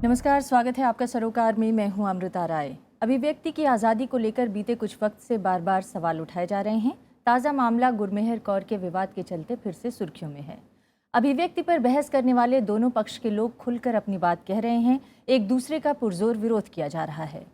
नमस्कार, स्वागत है आपका सरोकार में। मैं हूं अमृता राय। अभिव्यक्ति की आज़ादी को लेकर बीते कुछ वक्त से बार बार सवाल उठाए जा रहे हैं। ताज़ा मामला गुरमेहर कौर के विवाद के चलते फिर से सुर्खियों में है। अभिव्यक्ति पर बहस करने वाले दोनों पक्ष के लोग खुलकर अपनी बात कह रहे हैं। एक दूसरे का पुरजोर विरोध किया जा रहा है।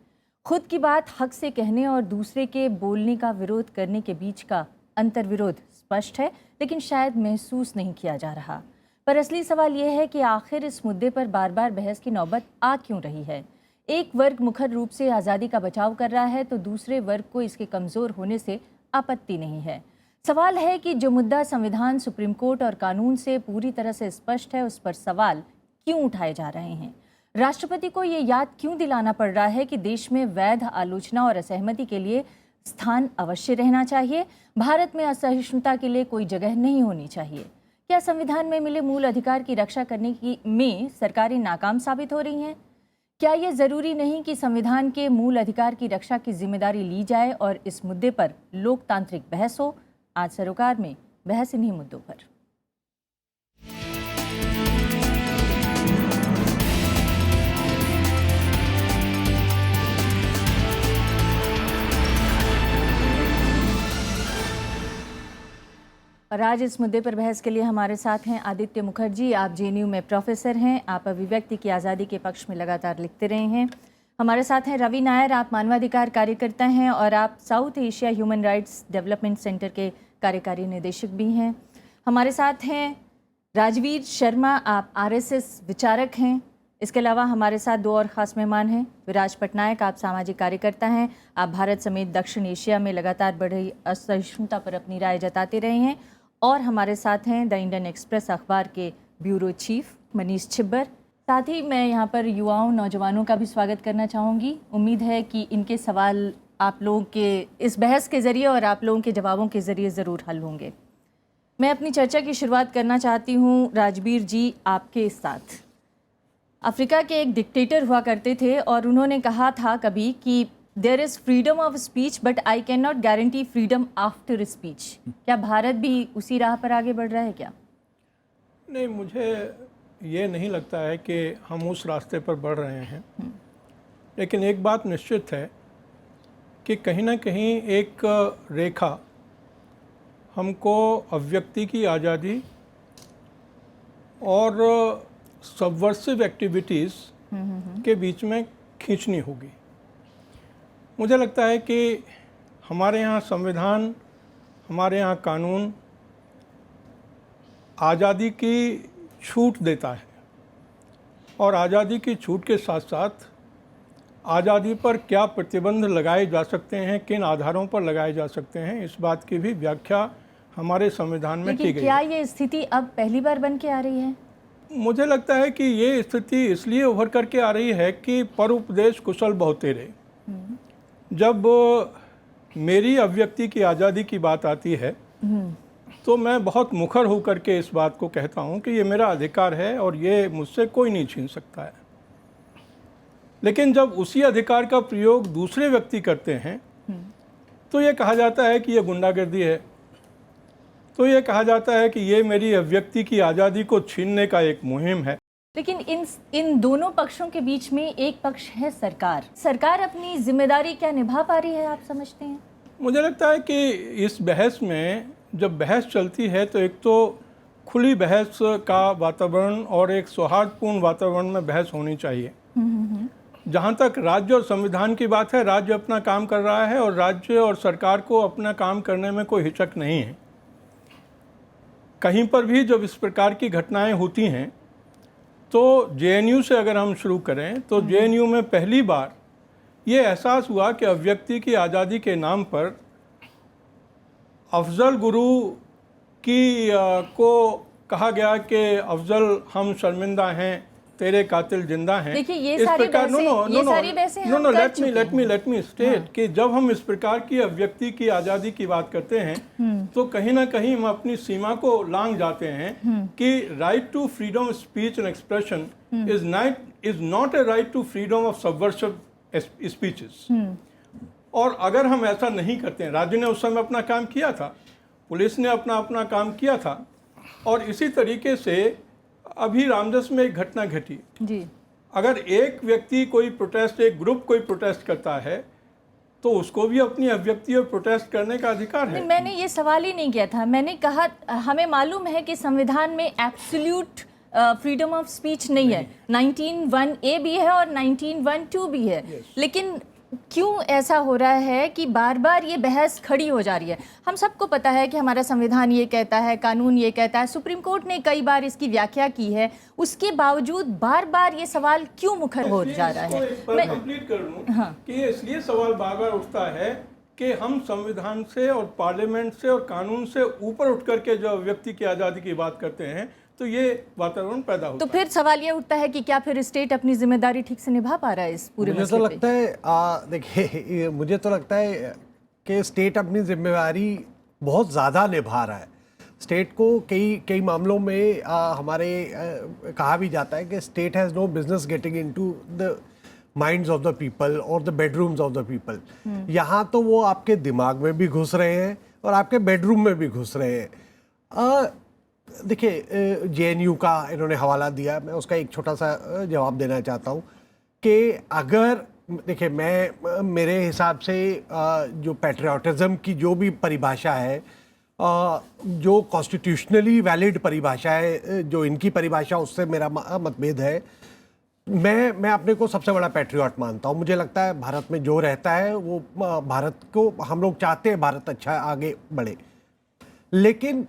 खुद की बात हक से कहने और दूसरे के बोलने का विरोध करने के बीच का अंतर्विरोध स्पष्ट है, लेकिन शायद महसूस नहीं किया जा रहा। पर असली सवाल यह है कि आखिर इस मुद्दे पर बार बार बहस की नौबत आ क्यों रही है। एक वर्ग मुखर रूप से आज़ादी का बचाव कर रहा है तो दूसरे वर्ग को इसके कमज़ोर होने से आपत्ति नहीं है। सवाल है कि जो मुद्दा संविधान, सुप्रीम कोर्ट और कानून से पूरी तरह से स्पष्ट है, उस पर सवाल क्यों उठाए जा रहे हैं। राष्ट्रपति को ये याद क्यों दिलाना पड़ रहा है कि देश में वैध आलोचना और असहमति के लिए स्थान अवश्य रहना चाहिए। भारत में असहिष्णुता के लिए कोई जगह नहीं होनी चाहिए। क्या संविधान में मिले मूल अधिकार की रक्षा करने की में सरकारें नाकाम साबित हो रही हैं? क्या ये ज़रूरी नहीं कि संविधान के मूल अधिकार की रक्षा की जिम्मेदारी ली जाए और इस मुद्दे पर लोकतांत्रिक बहस हो? आज सरोकार में बहस इन्हीं मुद्दों पर। और आज इस मुद्दे पर बहस के लिए हमारे साथ हैं आदित्य मुखर्जी। आप जेएनयू में प्रोफेसर हैं। आप अभिव्यक्ति की आज़ादी के पक्ष में लगातार लिखते रहे हैं। हमारे साथ हैं रवि नायर। आप मानवाधिकार कार्यकर्ता हैं और आप south Asia human rights development centre के कार्यकारी निदेशक भी हैं। हमारे साथ हैं राजवीर शर्मा। आप आरएसएस विचारक हैं। इसके अलावा हमारे साथ दो और ख़ास मेहमान हैं। विराज पटनायक, आप सामाजिक कार्यकर्ता हैं। आप भारत समेत दक्षिण एशिया में लगातार बढ़ रही असहिष्णुता पर अपनी राय जताते रहे हैं। और हमारे साथ हैं द इंडियन एक्सप्रेस अखबार के ब्यूरो चीफ मनीष छिब्बर। साथ ही मैं यहाँ पर युवाओं, नौजवानों का भी स्वागत करना चाहूँगी। उम्मीद है कि इनके सवाल आप लोगों के इस बहस के ज़रिए और आप लोगों के जवाबों के ज़रिए ज़रूर हल होंगे। मैं अपनी चर्चा की शुरुआत करना चाहती हूँ राजवीर जी आपके साथ। अफ्रीका के एक डिक्टेटर हुआ करते थे और उन्होंने कहा था कभी कि there is freedom of speech but I can not guarantee freedom after speech. क्या भारत भी उसी राह पर आगे बढ़ रहा है क्या? नहीं, मुझे ये नहीं लगता है कि हम उस रास्ते पर बढ़ रहे हैं। लेकिन एक बात निश्चित है कि कहीं ना कहीं एक रेखा हमको अभिव्यक्ति की आज़ादी और सबवर्सिव एक्टिविटीज़ के बीच में खींचनी होगी। मुझे लगता है कि हमारे यहाँ संविधान, हमारे यहाँ कानून आज़ादी की छूट देता है और आज़ादी की छूट के साथ साथ आज़ादी पर क्या प्रतिबंध लगाए जा सकते हैं, किन आधारों पर लगाए जा सकते हैं, इस बात की भी व्याख्या हमारे संविधान में की गई है। क्या ये स्थिति अब पहली बार बन के आ रही है? मुझे लगता है कि ये स्थिति इसलिए उभर करके आ रही है कि परोपदेश कुशल बहुतेरे। जब मेरी अभिव्यक्ति की आज़ादी की बात आती है तो मैं बहुत मुखर होकर के इस बात को कहता हूँ कि ये मेरा अधिकार है और ये मुझसे कोई नहीं छीन सकता है। लेकिन जब उसी अधिकार का प्रयोग दूसरे व्यक्ति करते हैं तो ये कहा जाता है कि ये गुंडागर्दी है, तो ये कहा जाता है कि ये मेरी अभिव्यक्ति की आज़ादी को छीनने का एक मुहिम है। लेकिन इन दोनों पक्षों के बीच में एक पक्ष है सरकार। सरकार अपनी जिम्मेदारी क्या निभा पा रही है, आप समझते हैं? मुझे लगता है कि इस बहस में जब बहस चलती है तो एक तो खुली बहस का वातावरण और एक सौहार्दपूर्ण वातावरण में बहस होनी चाहिए। जहाँ तक राज्य और संविधान की बात है, राज्य अपना काम कर रहा है और राज्य और सरकार को अपना काम करने में कोई हिचक नहीं है। कहीं पर भी जब इस प्रकार की घटनाएं होती हैं तो जेएनयू से अगर हम शुरू करें तो जेएनयू में पहली बार ये एहसास हुआ कि अभिव्यक्ति की आज़ादी के नाम पर अफजल गुरु की को कहा गया कि अफजल हम शर्मिंदा हैं, तेरे कातिल जिंदा हैं। देखिए ये इस सारी प्रकार लेट मी स्टेट कि जब हम इस प्रकार की अभिव्यक्ति की आज़ादी की बात करते हैं तो कहीं ना कहीं हम अपनी सीमा को लांघ जाते हैं कि right to freedom of speech and expression is not a right to freedom of subversive speeches. और अगर हम ऐसा नहीं करते हैं, राज्य ने उस समय अपना काम किया था, पुलिस ने अपना काम किया था, और इसी तरीके से अभी रामदस में एक घटना घटी जी। अगर एक व्यक्ति कोई प्रोटेस्ट, एक ग्रुप कोई प्रोटेस्ट करता है तो उसको भी अपनी अभिव्यक्ति और प्रोटेस्ट करने का अधिकार है। मैंने ये सवाल ही नहीं किया था, मैंने कहा हमें मालूम है कि संविधान में एब्सोल्यूट फ्रीडम ऑफ स्पीच नहीं है, 19(1)(a) भी है और 19(1)(2) भी है। लेकिन क्यों ऐसा हो रहा है कि बार बार ये बहस खड़ी हो जा रही है? हम सबको पता है कि हमारा संविधान ये कहता है, कानून ये कहता है, सुप्रीम कोर्ट ने कई बार इसकी व्याख्या की है, उसके बावजूद बार बार ये सवाल क्यों मुखर हो जा रहा है? मैं कंप्लीट कर लूं। हाँ। कि इसलिए सवाल बार बार उठता है कि हम संविधान से और पार्लियामेंट से और कानून से ऊपर उठ करके जो व्यक्ति की आज़ादी की बात करते हैं तो ये वातावरण पैदा होता है। तो फिर सवाल ये उठता है कि क्या फिर स्टेट अपनी जिम्मेदारी ठीक से निभा पा रहा है इस पूरे मुझे तो लगता है देखिए, मुझे तो लगता है कि स्टेट अपनी जिम्मेदारी बहुत ज़्यादा निभा रहा है। स्टेट को कई मामलों में हमारे कहा भी जाता है कि state has no business getting into the minds of the people और the bedrooms of the people. यहाँ तो वो आपके दिमाग में भी घुस रहे हैं और आपके बेडरूम में भी घुस रहे हैं। देखिए, जेएनयू का इन्होंने हवाला दिया, मैं उसका एक छोटा सा जवाब देना चाहता हूँ कि अगर देखिए, मेरे हिसाब से जो पैट्रियाटिज़म की जो भी परिभाषा है, जो कॉन्स्टिट्यूशनली वैलिड परिभाषा है, जो इनकी परिभाषा, उससे मेरा मतभेद है। मैं अपने को सबसे बड़ा पैट्रियट मानता हूँ। मुझे लगता है भारत में जो रहता है वो भारत को, हम लोग चाहते हैं भारत अच्छा आगे बढ़े। लेकिन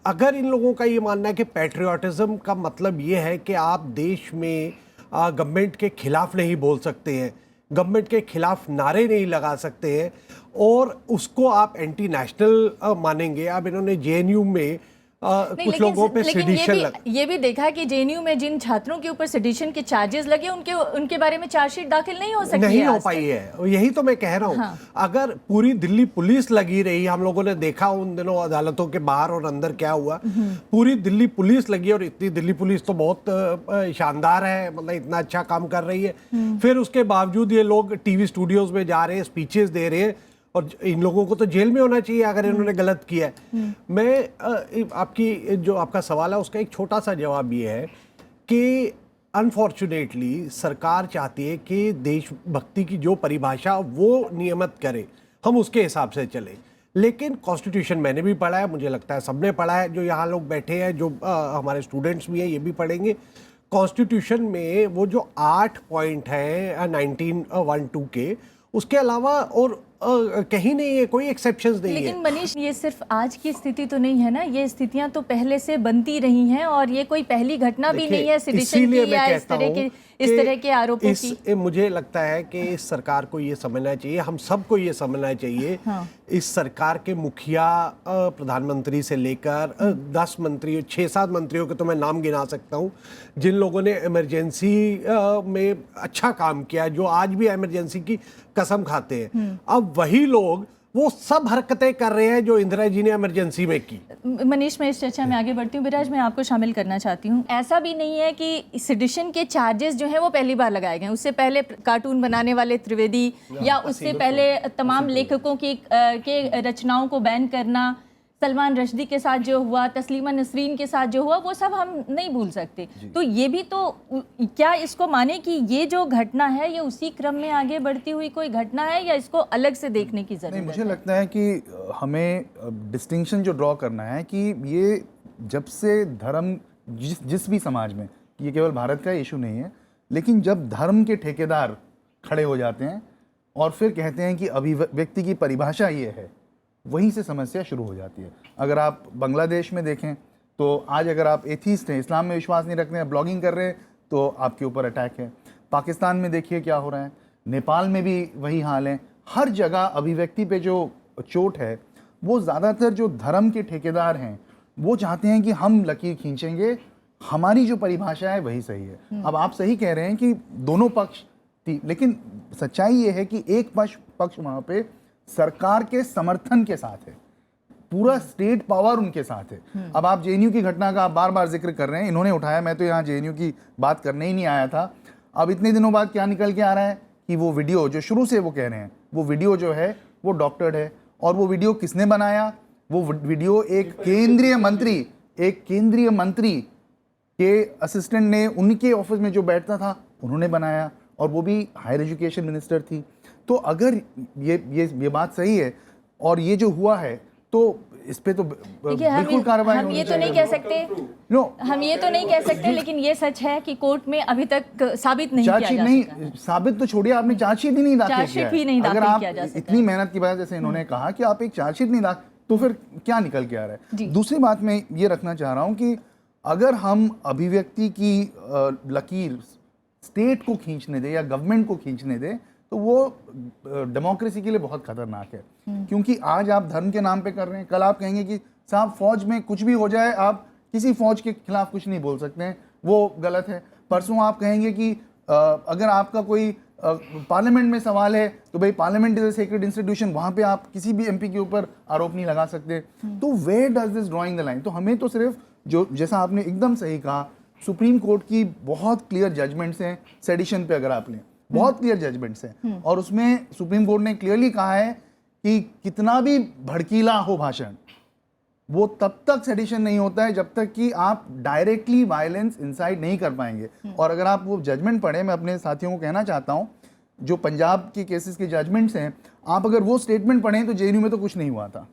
अगर इन लोगों का ये मानना है कि पैट्रियटिज़म का मतलब ये है कि आप देश में गवर्नमेंट के खिलाफ नहीं बोल सकते हैं, गवर्नमेंट के खिलाफ नारे नहीं लगा सकते हैं और उसको आप एंटी नेशनल मानेंगे। अब इन्होंने जेएनयू में कुछ लोगों पे सेडिशन ये भी देखा कि जेएनयू में जिन छात्रों के ऊपर सेडिशन के चार्जेस लगे उनके बारे में चार्जशीट दाखिल नहीं हो सकी, नहीं हो पाई है। यही तो मैं कह रहा हूँ। हाँ। अगर पूरी दिल्ली पुलिस लगी रही, हम लोगों ने देखा उन दिनों अदालतों के बाहर और अंदर क्या हुआ, पूरी दिल्ली पुलिस लगी, और इतनी दिल्ली पुलिस तो बहुत शानदार है, मतलब इतना अच्छा काम कर रही है, फिर उसके बावजूद ये लोग टीवी स्टूडियोज में जा रहे हैं, स्पीचेस दे रहे हैं, और इन लोगों को तो जेल में होना चाहिए अगर इन्होंने गलत किया है। मैं आपका सवाल है उसका एक छोटा सा जवाब ये है कि अनफॉर्चुनेटली सरकार चाहती है कि देशभक्ति की जो परिभाषा वो नियमित करे, हम उसके हिसाब से चले। लेकिन कॉन्स्टिट्यूशन मैंने भी पढ़ा है, मुझे लगता है सबने पढ़ा है, जो यहाँ लोग बैठे हैं, जो हमारे स्टूडेंट्स भी हैं ये भी पढ़ेंगे। कॉन्स्टिट्यूशन में वो जो 8 पॉइंट हैं 19(1)(2) के, उसके अलावा और कहीं नहीं है, कोई एक्सेप्शंस नहीं है। लेकिन मनीष, ये सिर्फ आज की स्थिति तो नहीं है ना, ये स्थितियां तो पहले से बनती रही हैं और ये कोई पहली घटना भी नहीं है सेडिशन की या इस तरह के आरोपों की। मुझे लगता है कि इस सरकार को ये समझना चाहिए, हम सबको ये समझना चाहिए। हाँ। इस सरकार के मुखिया, प्रधानमंत्री से लेकर 10 मंत्री, 6-7 मंत्रियों के तो मैं नाम गिना सकता हूँ जिन लोगों ने इमरजेंसी में अच्छा काम किया, जो आज भी इमरजेंसी की कसम खाते हैं। अब वही लोग वो सब हरकतें कर रहे हैं जो इंदिरा जी ने इमरजेंसी में की। मनीष, मैं इस चर्चा में आगे बढ़ती हूँ। विराज, मैं आपको शामिल करना चाहती हूँ। ऐसा भी नहीं है कि सेडिशन के चार्जेस जो हैं वो पहली बार लगाए गए, उससे पहले कार्टून बनाने वाले त्रिवेदी या उससे पहले तमाम लेखकों के रचनाओं को बैन करना, सलमान रश्दी के साथ जो हुआ, तस्लीमा नसरीन के साथ जो हुआ, वो सब हम नहीं भूल सकते। तो ये भी तो, क्या इसको माने कि ये जो घटना है ये उसी क्रम में आगे बढ़ती हुई कोई घटना है या इसको अलग से देखने की जरूरत है? मुझे लगता है कि हमें डिस्टिंक्शन जो ड्रॉ करना है कि ये जब से धर्म जिस भी समाज में, ये केवल भारत का इशू नहीं है, लेकिन जब धर्म के ठेकेदार खड़े हो जाते हैं और फिर कहते हैं कि अभिव्यक्ति की परिभाषा ये है, वहीं से समस्या शुरू हो जाती है। अगर आप बांग्लादेश में देखें तो आज अगर आप एथीस्ट हैं, इस्लाम में विश्वास नहीं रखते हैं, ब्लॉगिंग कर रहे हैं, तो आपके ऊपर अटैक है। पाकिस्तान में देखिए क्या हो रहा है, नेपाल में भी वही हाल है। हर जगह अभिव्यक्ति पे जो चोट है, वो ज़्यादातर जो धर्म के ठेकेदार हैं वो चाहते हैं कि हम लकीर खींचेंगे, हमारी जो परिभाषा है वही सही है। अब आप सही कह रहे हैं कि दोनों पक्ष थी, लेकिन सच्चाई ये है कि एक पक्ष वहाँ पे सरकार के समर्थन के साथ है, पूरा स्टेट पावर उनके साथ है। अब आप जेएनयू की घटना का बार बार जिक्र कर रहे हैं, इन्होंने उठाया, मैं तो यहाँ जेएनयू की बात करने ही नहीं आया था। अब इतने दिनों बाद क्या निकल के आ रहा है कि वो वीडियो जो शुरू से वो कह रहे हैं, वो वीडियो जो है वो डॉक्टर्ड है। और वो वीडियो किसने बनाया? वो वीडियो एक केंद्रीय मंत्री के असिस्टेंट ने उनके ऑफिस में जो बैठता था उन्होंने बनाया, और वो भी हायर एजुकेशन मिनिस्टर थी। तो अगर ये बात सही है और ये जो हुआ है तो इस पे तो बिल्कुल कार्रवाई हम होनी ये तो चाहिए। नहीं कह सकते, नो, हम ये तो नहीं कह सकते, लेकिन ये सच है कि कोर्ट में अभी तक साबित नहीं किया चार्जशीट जा नहीं सका। साबित तो छोड़िए, आपने चार्जशीट ही नहीं दाखिल चार्जशीट किया भी नहीं है। अगर दाखिल आप किया जा सका। इतनी मेहनत की वजह जैसे इन्होंने कहा कि आप एक चार्जशीट नहीं दाखिल, तो फिर क्या निकल के आ रहा जी। है। दूसरी बात मैं ये रखना चाह रहा हूँ कि अगर हम अभिव्यक्ति की लकीर स्टेट को खींचने दे या गवर्नमेंट को खींचने दे तो वो डेमोक्रेसी के लिए बहुत खतरनाक है। क्योंकि आज आप धर्म के नाम पे कर रहे हैं, कल आप कहेंगे कि साहब फौज में कुछ भी हो जाए आप किसी फौज के खिलाफ कुछ नहीं बोल सकते हैं, वो गलत है। परसों आप कहेंगे कि अगर आपका कोई पार्लियामेंट में सवाल है तो भाई parliament is a sacred institution, वहां पे आप किसी भी एमपी के ऊपर आरोप नहीं लगा सकते। तो where does this drawing the line? तो हमें तो सिर्फ जो जैसा आपने एकदम सही कहा, सुप्रीम कोर्ट की बहुत क्लियर जजमेंट्स हैं सेडिशन पे, अगर आप लें बहुत क्लियर जजमेंट्स हैं, और उसमें सुप्रीम कोर्ट ने क्लियरली कहा है कि कितना भी भड़कीला हो भाषण, वो तब तक सेडिशन नहीं होता है जब तक कि आप डायरेक्टली वायलेंस इंसाइट नहीं कर पाएंगे। और अगर आप वो जजमेंट पढ़ें, मैं अपने साथियों को कहना चाहता हूं, जो पंजाब के केसेस के जजमेंट्स हैं, आप अगर वो स्टेटमेंट पढ़ें तो जेएनयू में तो कुछ नहीं हुआ था।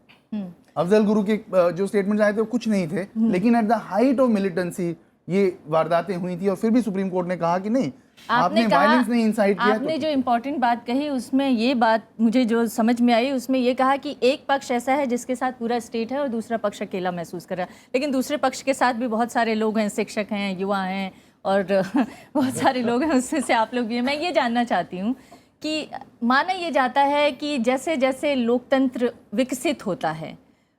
अफजल गुरु के जो स्टेटमेंट्स आए थे वो कुछ नहीं थे, लेकिन at the height of militancy ये वारदातें हुई थी, और फिर भी सुप्रीम कोर्ट ने कहा कि नहीं, आपने वायलेंस नहीं इंसाइट किया। आपने जो इम्पोर्टेंट बात कही उसमें ये बात मुझे जो समझ में आई, उसमें ये कहा कि एक पक्ष ऐसा है जिसके साथ पूरा स्टेट है और दूसरा पक्ष अकेला महसूस कर रहा है, लेकिन दूसरे पक्ष के साथ भी बहुत सारे लोग हैं, शिक्षक हैं, युवा हैं, और बहुत सारे लोग हैं, उसमें से आप लोग भी हैं। मैं ये जानना चाहती हूँ कि माना ये जाता है कि जैसे जैसे लोकतंत्र विकसित होता है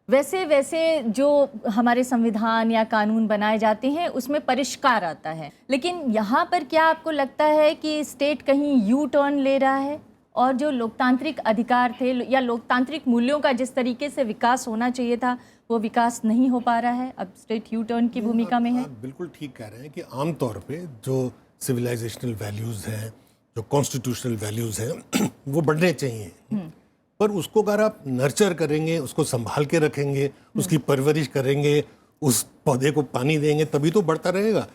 वैसे वैसे जो हमारे संविधान या कानून बनाए जाते हैं उसमें परिष्कार आता है, लेकिन यहाँ पर क्या आपको लगता है कि स्टेट कहीं यू टर्न ले रहा है और जो लोकतांत्रिक अधिकार थे या लोकतांत्रिक मूल्यों का जिस तरीके से विकास होना चाहिए था वो विकास नहीं हो पा रहा है, अब स्टेट यू टर्न की भूमिका में है? आप बिल्कुल ठीक कह रहे हैं कि आमतौर पे जो सिविलाइजेशनल वैल्यूज़ हैं, जो कॉन्स्टिट्यूशनल वैल्यूज़ हैं वो बढ़ने चाहिए, पर उसको अगर आप नर्चर करेंगे, उसको संभाल के रखेंगे, उसकी परवरिश करेंगे, उस पौधे को पानी देंगे, तभी तो बढ़ता रहेगा।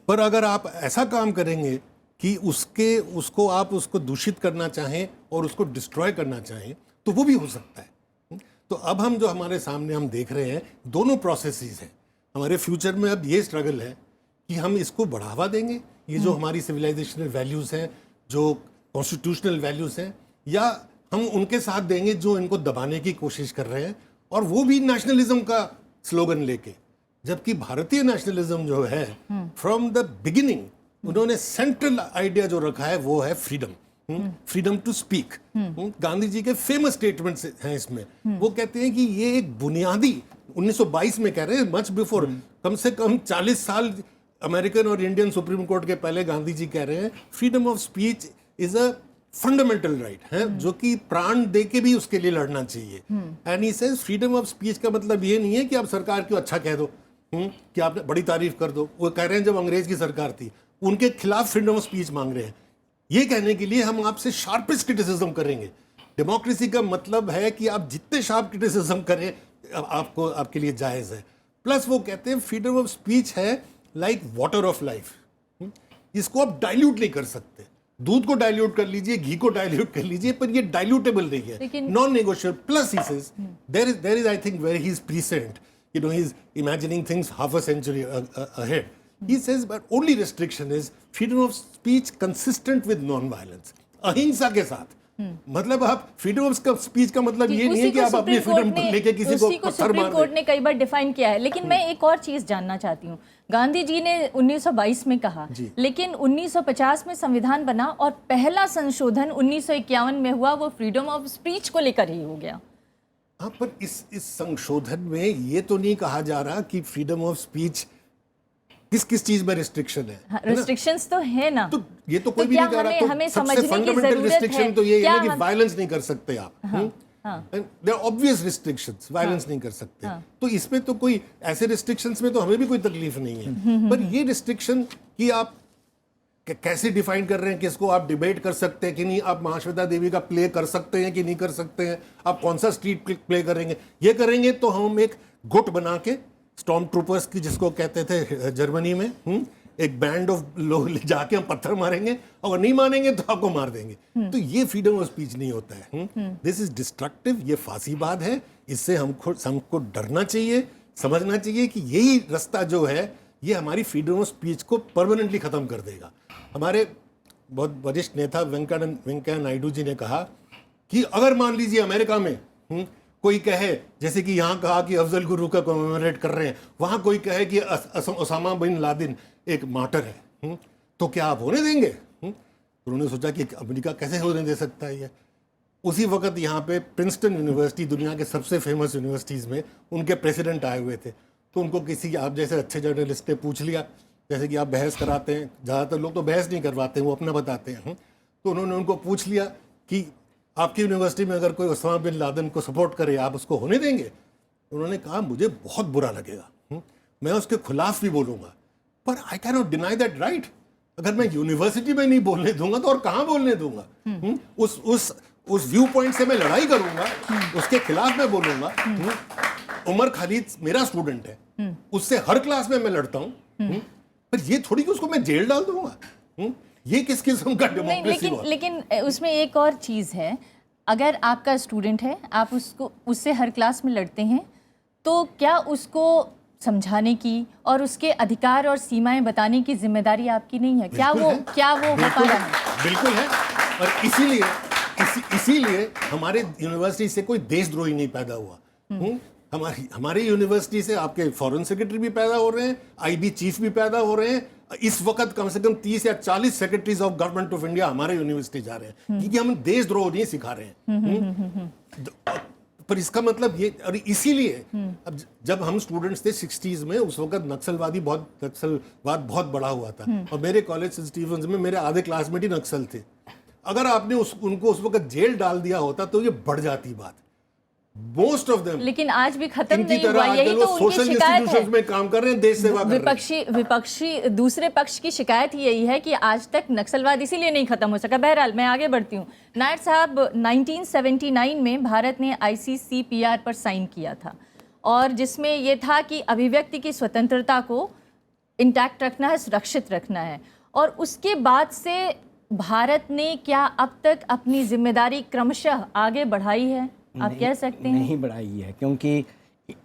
पर अगर आप ऐसा काम करेंगे कि उसको दूषित करना चाहें और उसको डिस्ट्रॉय करना चाहें तो वो भी हो सकता है। तो अब हम जो हमारे सामने हम देख रहे हैं दोनों प्रोसेसेस हैं। हमारे फ्यूचर में अब ये स्ट्रगल है कि हम इसको बढ़ावा देंगे, ये जो हमारी सिविलाइजेशनल वैल्यूज़ हैं, जो कॉन्स्टिट्यूशनल वैल्यूज़ हैं, या हम उनके साथ देंगे जो इनको दबाने की कोशिश कर रहे हैं, और वो भी नेशनलिज्म का स्लोगन लेके। जबकि भारतीय नेशनलिज्म जो है फ्रॉम द बिगिनिंग उन्होंने सेंट्रल आइडिया जो रखा है वो है freedom, freedom to speak. Gandhi ji के फेमस स्टेटमेंट्स हैं इसमें। वो कहते हैं कि ये एक बुनियादी 1922 में कह रहे हैं, मच बिफोर, कम से कम 40 साल अमेरिकन और इंडियन सुप्रीम कोर्ट के पहले गांधी जी कह रहे हैं freedom of speech is a fundamental right है, जो कि प्राण दे के भी उसके लिए लड़ना चाहिए। And he says freedom of speech का मतलब ये नहीं है कि आप सरकार को अच्छा कह दो, कि आप बड़ी तारीफ कर दो। वो कह रहे हैं जब अंग्रेज की सरकार थी उनके खिलाफ फ्रीडम ऑफ स्पीच मांग रहे हैं। ये कहने के लिए हम आपसे शार्पेस्ट क्रिटिसिज्म करेंगे। डेमोक्रेसी का मतलब है कि आप जितने शार्प क्रिटिसिज्म करें आपको आपके लिए जायज़ है। प्लस वो कहते हैं फ्रीडम ऑफ स्पीच है लाइक वाटर ऑफ लाइफ, इसको आप डाइल्यूट नहीं कर सकते। दूध को डाइल्यूट कर लीजिए, घी को डाइल्यूट कर लीजिए, पर ये डाइल्यूटेबल नहीं है, non negotiable. Plus he says there is I think where he is present, you know, he's imagining things half a century ahead. He says but only restriction is freedom of speech consistent with non-violence, अहिंसा के साथ। मतलब आप freedom of speech का मतलब ये नहीं है कि आप अपनी फ्रीडम लेके किसी को पत्थर मार सुप्रीम कोर्ट ने कई बार डिफाइन किया है, लेकिन मैं एक और चीज जानना चाहती हूँ। गांधी जी ने 1922 में कहा, लेकिन 1950 में संविधान बना और पहला संशोधन 1951 में हुआ, वो फ्रीडम ऑफ स्पीच को लेकर ही हो गया। हाँ, पर इस संशोधन में ये तो नहीं कहा जा रहा कि फ्रीडम ऑफ स्पीच किस चीज में रिस्ट्रिक्शन है। रिस्ट्रिक्शंस तो है ना, तो ये तो कोई भी नहीं कह रहा। हमें सबसे समझने की फंडामेंटल जरूरत रिस्ट्रिक्शन है तो ये है कि हम... वायलेंस नहीं कर सकते आप। There are obvious restrictions, violence नहीं कर सकते। तो इसमें तो कोई ऐसे रिस्ट्रिक्शंस में तो हमें भी कोई तकलीफ नहीं है। पर ये रिस्ट्रिक्शन कि आप कैसे डिफाइन कर रहे हैं, किसको आप डिबेट कर सकते हैं कि नहीं, आप महाश्वेता देवी का प्ले कर सकते हैं कि नहीं कर सकते हैं, आप कौन सा स्ट्रीट प्ले करेंगे, ये करेंगे तो हम एक गुट बना के स्टॉर्म ट्रूपर्स की, जिसको कहते थे जर्मनी में, एक बैंड ऑफ लोग ले जाके हम पत्थर मारेंगे, और नहीं मानेंगे तो आपको मार देंगे। तो ये फ्रीडम ऑफ स्पीच नहीं होता है। दिस इज डिस्ट्रक्टिव, ये फांसीबाद है। इससे हमको डरना चाहिए, समझना चाहिए कि यही रास्ता जो है ये हमारी फ्रीडम ऑफ स्पीच को परमानेंटली खत्म कर देगा। हमारे बहुत वरिष्ठ नेता वेंकैया नायडू जी ने कहा कि अगर मान लीजिए अमेरिका में कोई कहे, जैसे कि यहाँ कहा कि अफजल गुरु का कमेमोरेट कर रहे हैं, वहाँ कोई कहे कि ओसामा बिन लादेन एक मार्टर है, तो क्या आप होने देंगे? तो उन्होंने सोचा कि अमेरिका कैसे होने दे सकता है ये। उसी वक्त यहाँ पे प्रिंसटन यूनिवर्सिटी, दुनिया के सबसे फेमस यूनिवर्सिटीज़ में, उनके प्रेसिडेंट आए हुए थे। तो उनको किसी, आप जैसे अच्छे जर्नलिस्ट ने पूछ लिया, जैसे कि आप बहस कराते हैं, ज़्यादातर लोग तो बहस नहीं करवाते हैं, वो अपना बताते हैं। तो उन्होंने उनको पूछ लिया कि आपकी यूनिवर्सिटी में अगर कोई ओसामा बिन लादेन को सपोर्ट करे, आप उसको होने देंगे? उन्होंने कहा मुझे बहुत बुरा लगेगा, मैं उसके खिलाफ भी बोलूँगा, पर आई can not deny that right. अगर मैं यूनिवर्सिटी में नहीं बोलने दूंगा तो और कहाँ बोलने दूंगा? उस व्यू पॉइंट से मैं लड़ाई करूंगा, उसके खिलाफ मैं बोलूंगा। उमर खालिद मेरा स्टूडेंट है, उससे हर क्लास में मैं लड़ता हूँ, पर ये थोड़ी कि उसको मैं जेल डाल दूंगा। ये किस किस्म का डेमोक्रेसी हुआ? लेकिन उसमें एक और चीज़ है, अगर आपका स्टूडेंट है, आप उससे हर क्लास में लड़ते हैं, तो क्या उसको समझाने की और उसके अधिकार और सीमाएं बताने की जिम्मेदारी आपकी नहीं है? क्या वो हो पा रहा है? बिल्कुल है। और इसीलिए हमारे यूनिवर्सिटी से कोई देशद्रोही नहीं पैदा हुआ। हमारी यूनिवर्सिटी से आपके फॉरेन सेक्रेटरी भी पैदा हो रहे हैं, आईबी चीफ भी पैदा हो रहे हैं। इस वक्त कम से कम 30 या 40 secretaries of government of India हमारे यूनिवर्सिटी जा रहे हैं, क्योंकि हम देशद्रोह नहीं सिखा रहे हैं। पर इसका मतलब ये, और इसीलिए अब जब हम स्टूडेंट्स थे 60s में, उस वक्त नक्सलवाद बहुत बड़ा हुआ था, और मेरे कॉलेज सेंट स्टीफेंस में मेरे आधे क्लासमेट ही नक्सल थे। अगर आपने उनको उस वक्त जेल डाल दिया होता तो ये बढ़ जाती बात। मोस्ट ऑफ देम, लेकिन आज भी खत्म नहीं हुआ, यही तो उनकी शिकायत है। में काम कर रहे हैं, देश सेवा कर रहे हैं। विपक्षी दूसरे पक्ष की शिकायत ही यही है कि आज तक नक्सलवाद इसीलिए नहीं खत्म हो सका। बहरहाल मैं आगे बढ़ती हूँ। नायर साहब, 1979 में भारत ने ICCPR पर साइन किया था, और जिसमें यह था कि अभिव्यक्ति की स्वतंत्रता को इंटैक्ट रखना है, सुरक्षित रखना है। और उसके बाद से भारत ने क्या अब तक अपनी जिम्मेदारी क्रमशः आगे बढ़ाई है? आप कह सकते हैं नहीं बढ़ाई है, क्योंकि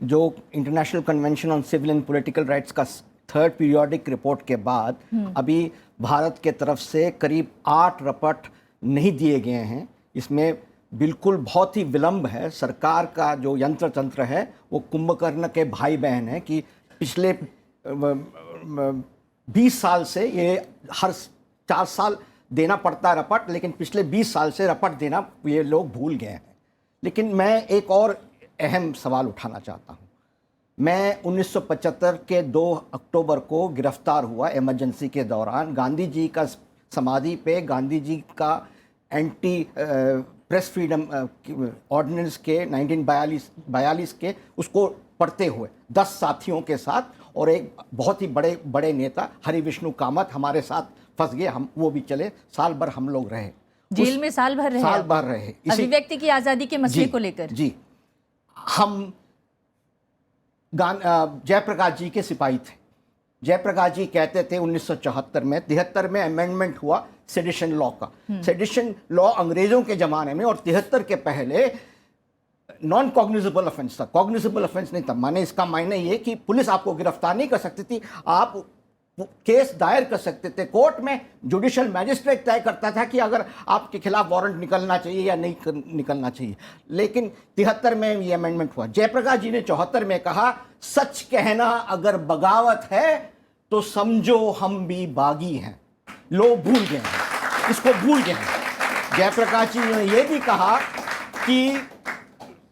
जो international convention on civil and political rights का 3rd पीरियोडिक रिपोर्ट के बाद अभी भारत के तरफ से करीब 8 रपट नहीं दिए गए हैं। इसमें बिल्कुल बहुत ही विलंब है। सरकार का जो यंत्र तंत्र है वो कुंभकर्ण के भाई बहन है कि पिछले 20 साल से ये हर 4 साल देना पड़ता है रपट, लेकिन पिछले 20 साल से रपट देना ये लोग भूल गए हैं। लेकिन मैं एक और अहम सवाल उठाना चाहता हूँ। मैं 1975 के 2 अक्टूबर को गिरफ्तार हुआ इमरजेंसी के दौरान। गांधी जी का समाधि पे गांधी जी का एंटी प्रेस फ्रीडम ऑर्डिनेंस के 1942 के उसको पढ़ते हुए 10 साथियों के साथ, और एक बहुत ही बड़े नेता हरि विष्णु कामत हमारे साथ फंस गए। हम वो भी चले, साल भर हम लोग रहे जेल में, साल भर रहे अभिव्यक्ति की आज़ादी के मसले को लेकर। जी, हम जयप्रकाश जी के सिपाही थे। जयप्रकाश जी कहते थे 1974 में, 73 में अमेंडमेंट हुआ सेडिशन लॉ का। सेडिशन लॉ अंग्रेजों के ज़माने में, और 73 के पहले नॉन कॉग्निजेबल ऑफेंस था, कॉग्निजेबल ऑफेंस नहीं था। माने इसका मायने ये कि पुलिस आपको गिरफ्तार नहीं कर सकती थी, आप केस दायर कर सकते थे कोर्ट में। जुडिशियल मैजिस्ट्रेट तय करता था कि अगर आपके खिलाफ वारंट निकलना चाहिए या नहीं निकलना चाहिए। लेकिन 73 में ये अमेंडमेंट हुआ। जयप्रकाश जी ने 74 में कहा, सच कहना अगर बगावत है तो समझो हम भी बागी हैं। लोग भूल गए हैं, इसको भूल गए हैं। जयप्रकाश जी ने यह भी कहा कि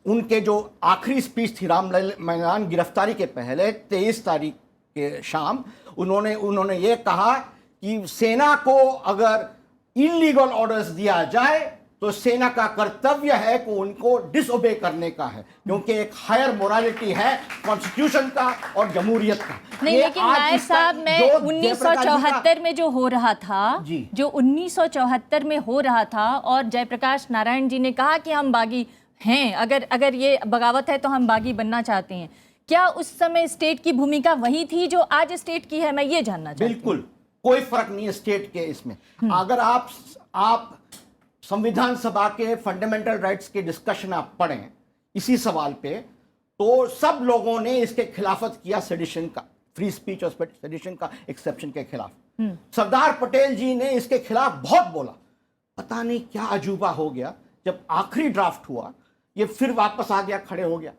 उनके जो आखिरी स्पीच थी रामलला मैदान गिरफ्तारी के पहले 23 तारीख के शाम, उन्होंने ये कहा कि सेना को अगर इलीगल ऑर्डर्स दिया जाए तो सेना का कर्तव्य है कि उनको डिसओबे करने का है, क्योंकि एक हायर मोरालिटी है कॉन्स्टिट्यूशन का और जमहूरियत का। नहीं, लेकिन नायर साहब, मैं 1974 में जो हो रहा था, जो 1974 में हो रहा था, और जयप्रकाश नारायण जी ने कहा कि हम बागी हैं, अगर ये बगावत है तो हम बागी बनना चाहते हैं। क्या उस समय स्टेट की भूमिका वही थी जो आज स्टेट की है? मैं ये जानना चाहती हूँ। बिल्कुल कोई फर्क नहीं है स्टेट के इसमें। अगर आप संविधान सभा के फंडामेंटल राइट्स के डिस्कशन आप पढ़ें इसी सवाल पे, तो सब लोगों ने इसके खिलाफत किया, सेडिशन का, फ्री स्पीच और सेडिशन का एक्सेप्शन के खिलाफ। सरदार पटेल जी ने इसके खिलाफ बहुत बोला। पता नहीं क्या अजूबा हो गया, जब आखिरी ड्राफ्ट हुआ ये फिर वापस आ गया, खड़े हो गया।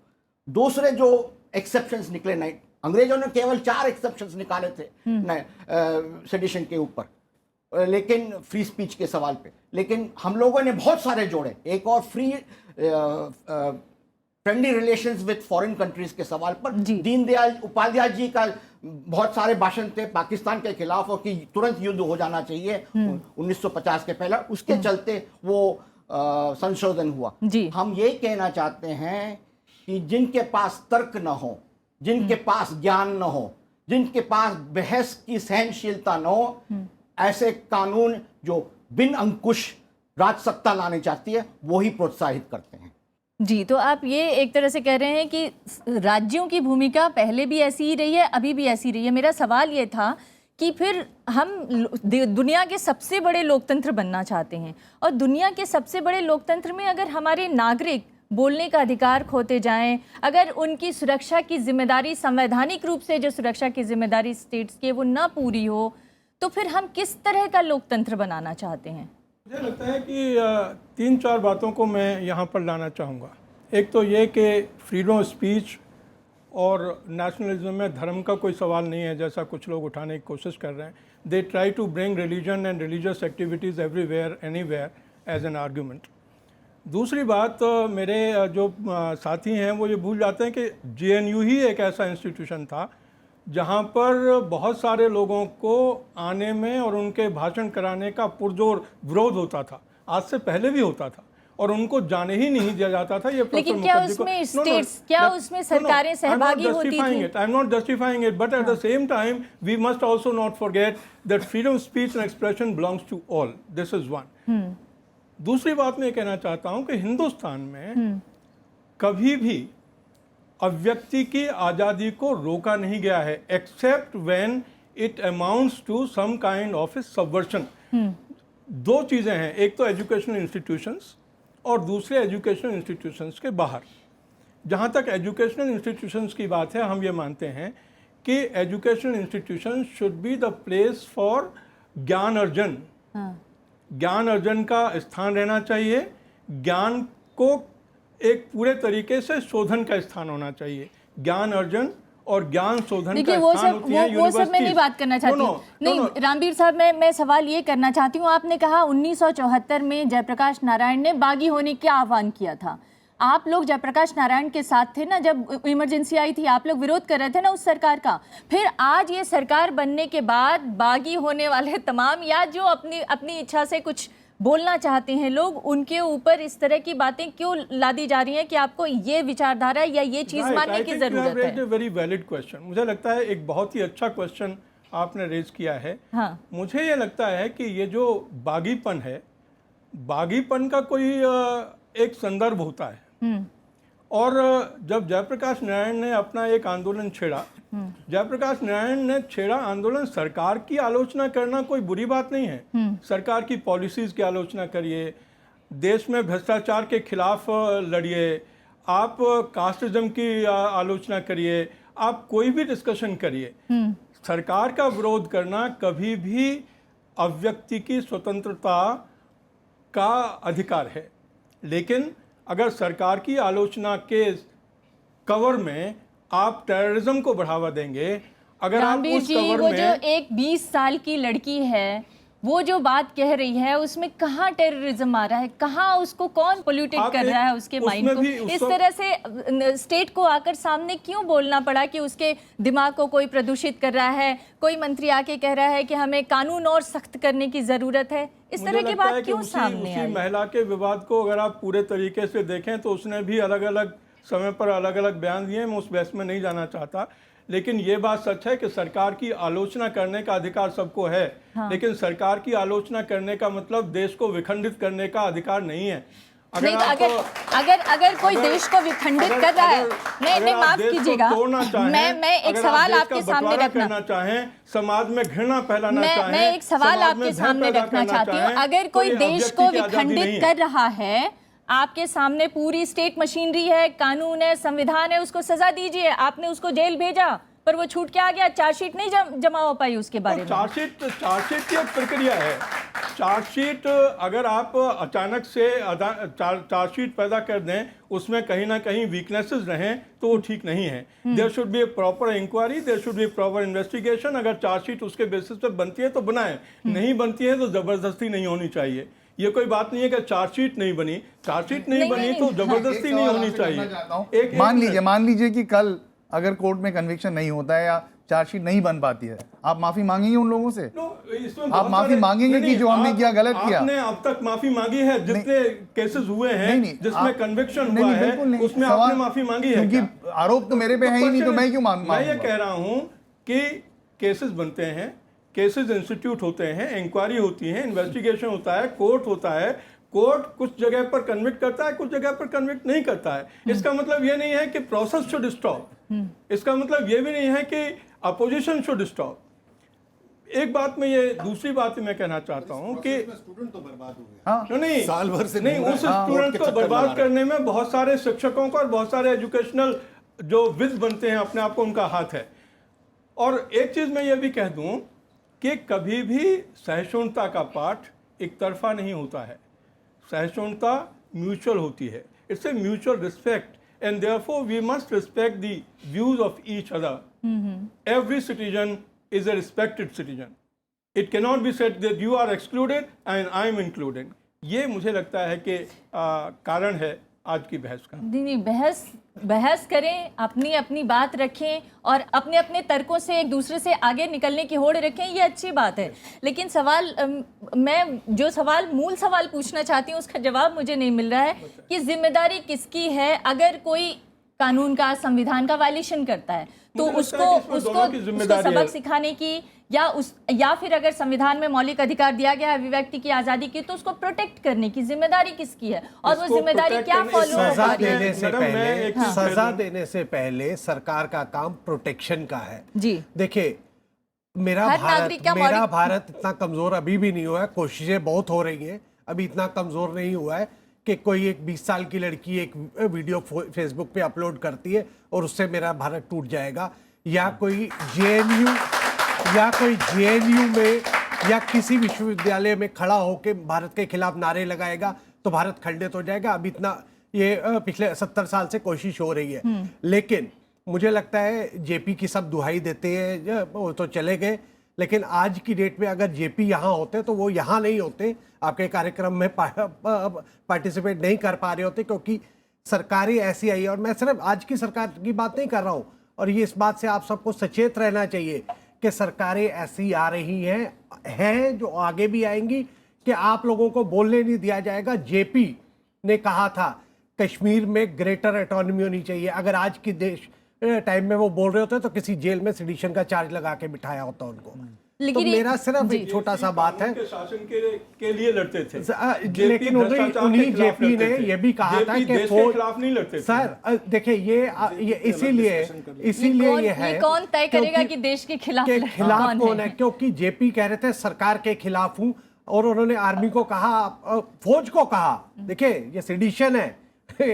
दूसरे जो एक्सेप्शंस निकले, नहीं, अंग्रेजों ने केवल 4 एक्सेप्शंस निकाले थे सेडिशन के ऊपर, लेकिन फ्री स्पीच के सवाल पे, लेकिन हम लोगों ने बहुत सारे जोड़े। एक और friendly relations with foreign countries के सवाल पर दीनदयाल उपाध्याय जी का बहुत सारे भाषण थे पाकिस्तान के खिलाफ, और कि तुरंत युद्ध हो जाना चाहिए 1950 के पहले, उसके चलते वो संशोधन हुआ। हम ये कहना चाहते हैं कि जिनके पास तर्क न हो, जिनके पास ज्ञान न हो, जिनके पास बहस की सहनशीलता न हो, ऐसे कानून जो बिन अंकुश राजसत्ता लाने चाहती है वो ही प्रोत्साहित करते हैं। जी, तो आप ये एक तरह से कह रहे हैं कि राज्यों की भूमिका पहले भी ऐसी ही रही है, अभी भी ऐसी रही है। मेरा सवाल ये था कि फिर हम दुनिया के सबसे बड़े लोकतंत्र बनना चाहते हैं, और दुनिया के सबसे बड़े लोकतंत्र में अगर हमारे नागरिक बोलने का अधिकार खोते जाएं, अगर उनकी सुरक्षा की जिम्मेदारी, संवैधानिक रूप से जो सुरक्षा की जिम्मेदारी स्टेट्स की वो ना पूरी हो, तो फिर हम किस तरह का लोकतंत्र बनाना चाहते हैं? मुझे लगता है कि 3-4 बातों को मैं यहाँ पर लाना चाहूँगा। एक तो ये कि फ्रीडम ऑफ स्पीच और नेशनलिज्म में धर्म का कोई सवाल नहीं है, जैसा कुछ लोग उठाने की कोशिश कर रहे हैं। They try to bring religion and religious activities everywhere anywhere as an argument. दूसरी बात, मेरे जो साथी हैं वो ये भूल जाते हैं कि JNU ही एक ऐसा इंस्टीट्यूशन था जहाँ पर बहुत सारे लोगों को आने में और उनके भाषण कराने का पुरजोर विरोध होता था। आज से पहले भी होता था, और उनको जाने ही नहीं दिया जाता था। ये लेकिन क्या उसमें स्टेट्स, क्या उसमें सरकारें सहभागी होती थी? I am not justifying it, but at the same time we must also not forget that freedom of speech and expression belongs to all. This is one. दूसरी बात मैं कहना चाहता हूं कि हिंदुस्तान में कभी भी अभिव्यक्ति की आज़ादी को रोका नहीं गया है, except when it amounts to some kind of a subversion. 2 चीज़ें हैं, एक तो एजुकेशनल इंस्टीट्यूशंस और दूसरे एजुकेशनल इंस्टीट्यूशंस के बाहर। जहाँ तक एजुकेशनल इंस्टीट्यूशंस की बात है, हम ये मानते हैं कि educational institutions should be the place for ज्ञान अर्जन। ज्ञान अर्जन का स्थान रहना चाहिए, ज्ञान को एक पूरे तरीके से शोधन का स्थान होना चाहिए। ज्ञान अर्जन और ज्ञान शोधन देखिए, का वो स्थान सब होती है वो सब मैं नहीं बात करना चाहती हूँ। नहीं, रामवीर साहब, मैं सवाल ये करना चाहती हूँ। आपने कहा 1974 में जयप्रकाश नारायण ने बागी होने का आह्वान किया था। आप लोग जयप्रकाश नारायण के साथ थे ना जब इमरजेंसी आई थी? आप लोग विरोध कर रहे थे ना उस सरकार का। फिर आज ये सरकार बनने के बाद बागी होने वाले तमाम, या जो अपनी इच्छा से कुछ बोलना चाहते हैं लोग, उनके ऊपर इस तरह की बातें क्यों लादी जा रही हैं कि आपको ये विचारधारा या ये चीज मानने की जरूरत है? Very valid question. मुझे लगता है एक बहुत ही अच्छा क्वेश्चन आपने रेज किया है। हाँ। मुझे ये लगता है कि ये जो बागीपन है, बागीपन का कोई एक संदर्भ होता है। और जब जयप्रकाश नारायण ने अपना एक आंदोलन छेड़ा, जयप्रकाश नारायण ने छेड़ा आंदोलन, सरकार की आलोचना करना कोई बुरी बात नहीं है। सरकार की पॉलिसीज की आलोचना करिए, देश में भ्रष्टाचार के खिलाफ लड़िए, आप कास्टिज्म की आलोचना करिए, आप कोई भी डिस्कशन करिए। सरकार का विरोध करना कभी भी अभिव्यक्ति की स्वतंत्रता का अधिकार है, लेकिन अगर सरकार की आलोचना के कवर में आप टेररिज्म को बढ़ावा देंगे, अगर आप उस कवर वो में जो एक 20 साल की लड़की है वो जो बात कह रही है, उसमें कहाँ टेररिज्म आ रहा है? कहाँ उसको कौन पोल्यूटेट कर रहा है उसके माइंड को? इस तरह से स्टेट को आकर सामने क्यों बोलना पड़ा कि उसके दिमाग को कोई प्रदूषित कर रहा है? कोई मंत्री आके कह रहा है कि हमें कानून और सख्त करने की जरूरत है। इस तरह की बात क्यों सामने आई? महिला के विवाद को अगर आप पूरे तरीके से देखें तो उसने भी अलग अलग समय पर अलग अलग बयान दिए। मैं उस बहस में नहीं जाना चाहता, लेकिन ये बात सच है कि सरकार की आलोचना करने का अधिकार सबको है। हाँ। लेकिन सरकार की आलोचना करने का मतलब देश को विखंडित करने का अधिकार नहीं है। नहीं, तो आप अगर कोई देश को विखंडित कर रहा है, नहीं माफ कीजिएगा, मैं एक सवाल आपके सामने रखना चाहें, समाज में घृणा फैलाना चाहें, मैं एक सवाल आपके सामने रखना चाहती हूँ। अगर कोई देश को विखंडित कर रहा है, आपके सामने पूरी स्टेट मशीनरी है, कानून है, संविधान है, उसको सजा दीजिए। आपने उसको जेल भेजा पर वो छूट के आ गया, चार्जशीट नहीं जमा हो पाई उसके बारे में। चार्जशीट की एक प्रक्रिया है। चार्जशीट अगर आप अचानक से चार्जशीट पैदा कर दें, उसमें कहीं ना कहीं वीकनेसेस रहें, तो वो ठीक नहीं है। There should be a proper inquiry, there should be proper investigation. अगर चार्जशीट उसके बेसिस पे बनती है तो बनाएं, नहीं बनती है तो जबरदस्ती नहीं होनी चाहिए। ये कोई बात नहीं है कि चार्जशीट नहीं बनी तो जबरदस्ती नहीं होनी चाहिए। मान लीजिए कि कल अगर कोर्ट में कन्विक्शन नहीं होता है या चार्जशीट नहीं बन पाती है, आप माफी मांगेंगे उन लोगों से? आप माफी मांगेंगे कि जो हमने किया गलत किया? आपने अब तक माफी मांगी है? जितने केसेस हुए हैं जिसमें कन्विक्शन हुआ है, उसमें आपने माफी मांगी है? क्योंकि आरोप तो मेरे पे है ही नहीं, तो मैं क्यों मांगूंगा? मैं ये कह रहा हूं कि केसेस बनते हैं, केसेस इंस्टीट्यूट होते हैं, इंक्वायरी होती है, इन्वेस्टिगेशन होता है, कोर्ट होता है। कोर्ट कुछ जगह पर कन्विक्ट करता है, कुछ जगह पर कन्विक्ट नहीं करता है। इसका मतलब ये नहीं है कि प्रोसेस शुड स्टॉप, इसका मतलब ये भी नहीं है कि अपोजिशन शुड स्टॉप। एक बात में ये, दूसरी बात मैं कहना चाहता हूं कि स्टूडेंट तो बर्बाद हो गए। हाँ, नहीं साल भर से नहीं, उस स्टूडेंट को बर्बाद करने में बहुत सारे शिक्षकों का और बहुत सारे एजुकेशनल जो विद बनते हैं अपने आप को, उनका हाथ है। और एक चीज मैं ये भी कह दूं कि कभी भी सहिष्णुता का पाठ एक तरफा नहीं होता है। सहिष्णुता म्यूचुअल होती है, it's a mutual respect, and therefore we must respect the views of each other. Every citizen is a respected citizen. It cannot be said that you are excluded and I am included. ये मुझे लगता है कि कारण है आज की बहस का। नहीं, बहस करें, अपनी अपनी बात रखें और अपने अपने तर्कों से एक दूसरे से आगे निकलने की होड़ रखें, ये अच्छी बात है। लेकिन मैं जो मूल सवाल पूछना चाहती हूँ उसका जवाब मुझे नहीं मिल रहा है कि जिम्मेदारी किसकी है अगर कोई कानून का, संविधान का वायलेशन करता है तो उसको सबक सिखाने की या फिर अगर संविधान में मौलिक अधिकार दिया गया है अभिव्यक्ति की आजादी की, तो उसको प्रोटेक्ट करने की जिम्मेदारी किसकी है और वो जिम्मेदारी क्या फॉलो हो रही है? सजा देने से पहले सरकार का काम प्रोटेक्शन का है जी। देखिए, मेरा भारत इतना कमजोर अभी भी नहीं हुआ है, कोशिशें बहुत हो रही हैं, अभी इतना कमजोर नहीं हुआ है कि कोई एक 20 साल की लड़की एक वीडियो फेसबुक पे अपलोड करती है और उससे मेरा भारत टूट जाएगा, या कोई जेएनयू में या किसी विश्वविद्यालय में खड़ा होकर भारत के खिलाफ नारे लगाएगा तो भारत खंडित हो जाएगा। अभी इतना ये पिछले 70 साल से कोशिश हो रही है। लेकिन मुझे लगता है जेपी की सब दुहाई देते हैं, वो तो चले गए, लेकिन आज की डेट में अगर जेपी यहाँ होते तो वो यहाँ नहीं होते, आपके कार्यक्रम में पार्टिसिपेट नहीं कर पा रहे होते, क्योंकि सरकारें ऐसी आई। और मैं सिर्फ आज की सरकार की बात नहीं कर रहा हूँ, और ये इस बात से आप सबको सचेत रहना चाहिए कि सरकारें ऐसी आ रही हैं जो आगे भी आएंगी, कि आप लोगों को बोलने नहीं दिया जाएगा। जेपी ने कहा था कश्मीर में ग्रेटर ऑटोनॉमी होनी चाहिए, अगर आज की टाइम में वो बोल रहे होते तो किसी जेल में सेडिशन का चार्ज लगा के बिठाया होता उनको। तो मेरा सिर्फ एक छोटा सा बात है, शासन के लिए लड़ते थे, लेकिन उन्हीं जेपी ने ये भी कहा था कि फौज खिलाफ नहीं लड़ते थे। सर देखिए, ये इसीलिए ये है, कौन तय करेगा कि देश के खिलाफ कौन है? क्योंकि जेपी कह रहे थे सरकार के खिलाफ हूं, और उन्होंने आर्मी को कहा, फौज को कहा, देखिए ये सेडिशन है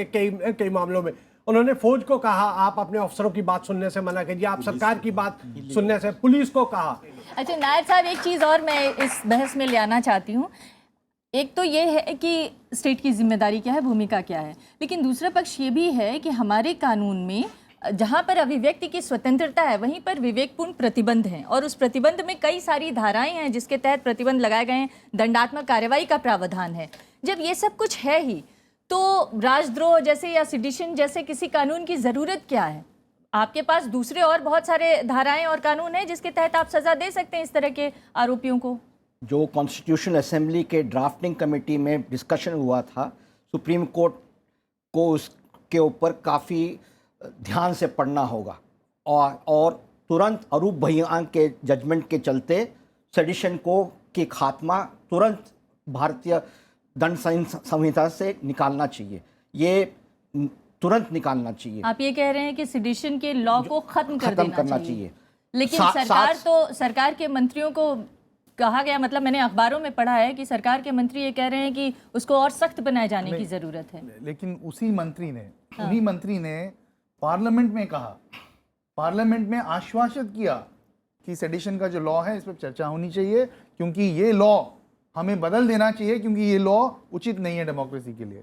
कई मामलों में, उन्होंने फौज को कहा आप अपने अफसरों की बात सुनने से मना कीजिए, आप सरकार की बात सुनने से, पुलिस को कहा। अच्छा नायर साहब, एक चीज़ और मैं इस बहस में ले आना चाहती हूँ। एक तो ये है कि स्टेट की जिम्मेदारी क्या है, भूमिका क्या है, लेकिन दूसरा पक्ष ये भी है कि हमारे कानून में जहाँ पर अभिव्यक्ति की स्वतंत्रता है वहीं पर विवेकपूर्ण प्रतिबंध हैं, और उस प्रतिबंध में कई सारी धाराएं हैं जिसके तहत प्रतिबंध लगाए गए हैं, दंडात्मक कार्रवाई का प्रावधान है। जब ये सब कुछ है ही तो राजद्रोह जैसे या सेडिशन जैसे किसी कानून की ज़रूरत क्या है? आपके पास दूसरे और बहुत सारे धाराएं और कानून हैं जिसके तहत आप सज़ा दे सकते हैं इस तरह के आरोपियों को। जो कॉन्स्टिट्यूशनल असेंबली के ड्राफ्टिंग कमेटी में डिस्कशन हुआ था, सुप्रीम कोर्ट को उसके ऊपर काफ़ी ध्यान से पढ़ना होगा, और तुरंत अरूप भैया के जजमेंट के चलते सेडिशन को की खात्मा तुरंत भारतीय दंड संहिता से निकालना चाहिए, ये तुरंत निकालना चाहिए। आप ये कह रहे हैं कि सेडिशन के लॉ को खत्म करना चाहिए। लेकिन सरकार के मंत्रियों को कहा गया, मतलब मैंने अखबारों में पढ़ा है कि सरकार के मंत्री ये कह रहे हैं कि उसको और सख्त बनाए जाने की जरूरत है। लेकिन उन्हीं मंत्री ने पार्लियामेंट में कहा, पार्लियामेंट में आश्वासित किया कि सेडिशन का जो लॉ है इस पर चर्चा होनी चाहिए, क्योंकि ये लॉ हमें बदल देना चाहिए, क्योंकि ये लॉ उचित नहीं है डेमोक्रेसी के लिए।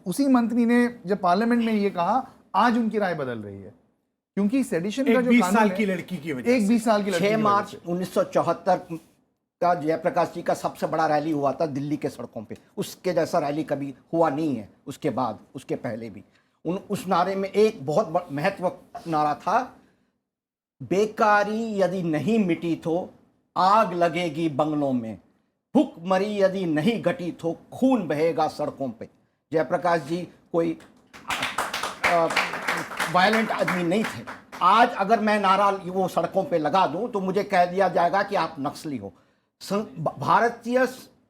उसी मंत्री ने जब पार्लियामेंट में ये कहा, आज उनकी राय बदल रही है, क्योंकि सेडिशन का जो 20 साल की लड़की की वजह एक 20 साल की लड़की 6 मार्च 1974 का जयप्रकाश जी का सबसे बड़ा रैली हुआ था दिल्ली के सड़कों पे। उसके जैसा रैली कभी हुआ नहीं है, उसके बाद, उसके पहले भी। उस नारे में एक बहुत महत्व नारा था, बेकारी यदि नहीं मिटी तो आग लगेगी बंगलों में, भूखमरी यदि नहीं घटी तो खून बहेगा सड़कों पे। जयप्रकाश जी कोई वायलेंट आदमी नहीं थे। आज अगर मैं नारा वो सड़कों पे लगा दूं तो मुझे कह दिया जाएगा कि आप नक्सली हो। भारतीय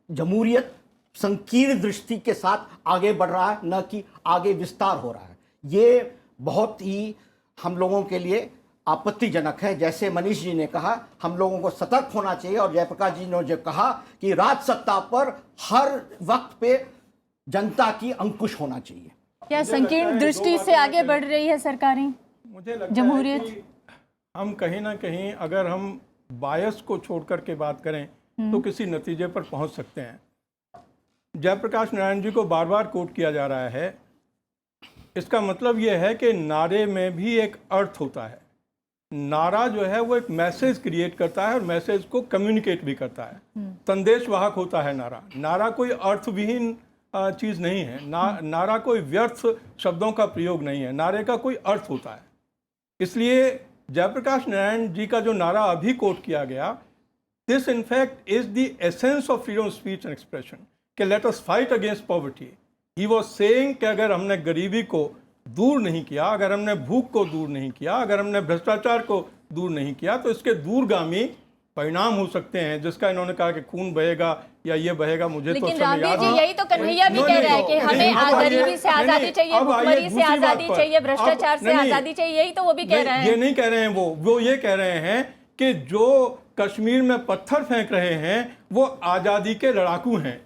जमहूरियत संकीर्ण दृष्टि के साथ आगे बढ़ रहा है, न कि आगे विस्तार हो रहा है। ये बहुत ही हम लोगों के लिए आपत्तिजनक है। जैसे मनीष जी ने कहा, हम लोगों को सतर्क होना चाहिए, और जयप्रकाश जी ने जो कहा कि राज सत्ता पर हर वक्त पे जनता की अंकुश होना चाहिए। क्या संकीर्ण दृष्टि से आगे बढ़ रही है सरकारें, मुझे लगता जमहूरियत? है कि हम कहीं ना कहीं अगर हम बायस को छोड़ करके बात करें तो किसी नतीजे पर पहुंच सकते हैं। जयप्रकाश नारायण जी को बार बार कोट किया जा रहा है, इसका मतलब यह है कि नारे में भी एक अर्थ होता है। नारा जो है वो एक मैसेज क्रिएट करता है और मैसेज को कम्युनिकेट भी करता है, संदेश वाहक होता है नारा। नारा कोई अर्थविहीन चीज़ नहीं है, नारा कोई व्यर्थ शब्दों का प्रयोग नहीं है, नारे का कोई अर्थ होता है। इसलिए जयप्रकाश नारायण जी का जो नारा अभी कोट किया गया, this in fact is the essence of freedom of speech and expression, कि let us fight against poverty. He was saying कि अगर हमने गरीबी को दूर नहीं किया, अगर हमने भूख को दूर नहीं किया, अगर हमने भ्रष्टाचार को दूर नहीं किया, तो इसके दूरगामी परिणाम हो सकते हैं, जिसका इन्होंने कहा कि खून बहेगा या ये बहेगा। मुझे तो लेकिन रामवीर जी, यही तो कन्हैया भी कह रहा है कि हमें गरीबी से आजादी चाहिए, भुखमरी से आजादी चाहिए, भ्रष्टाचार से आजादी चाहिए, यही तो वो भी कह रहे हैं। ये नहीं कह रहे हैं वो ये कह रहे हैं कि जो कश्मीर में पत्थर फेंक रहे हैं वो आजादी के लड़ाकू हैं,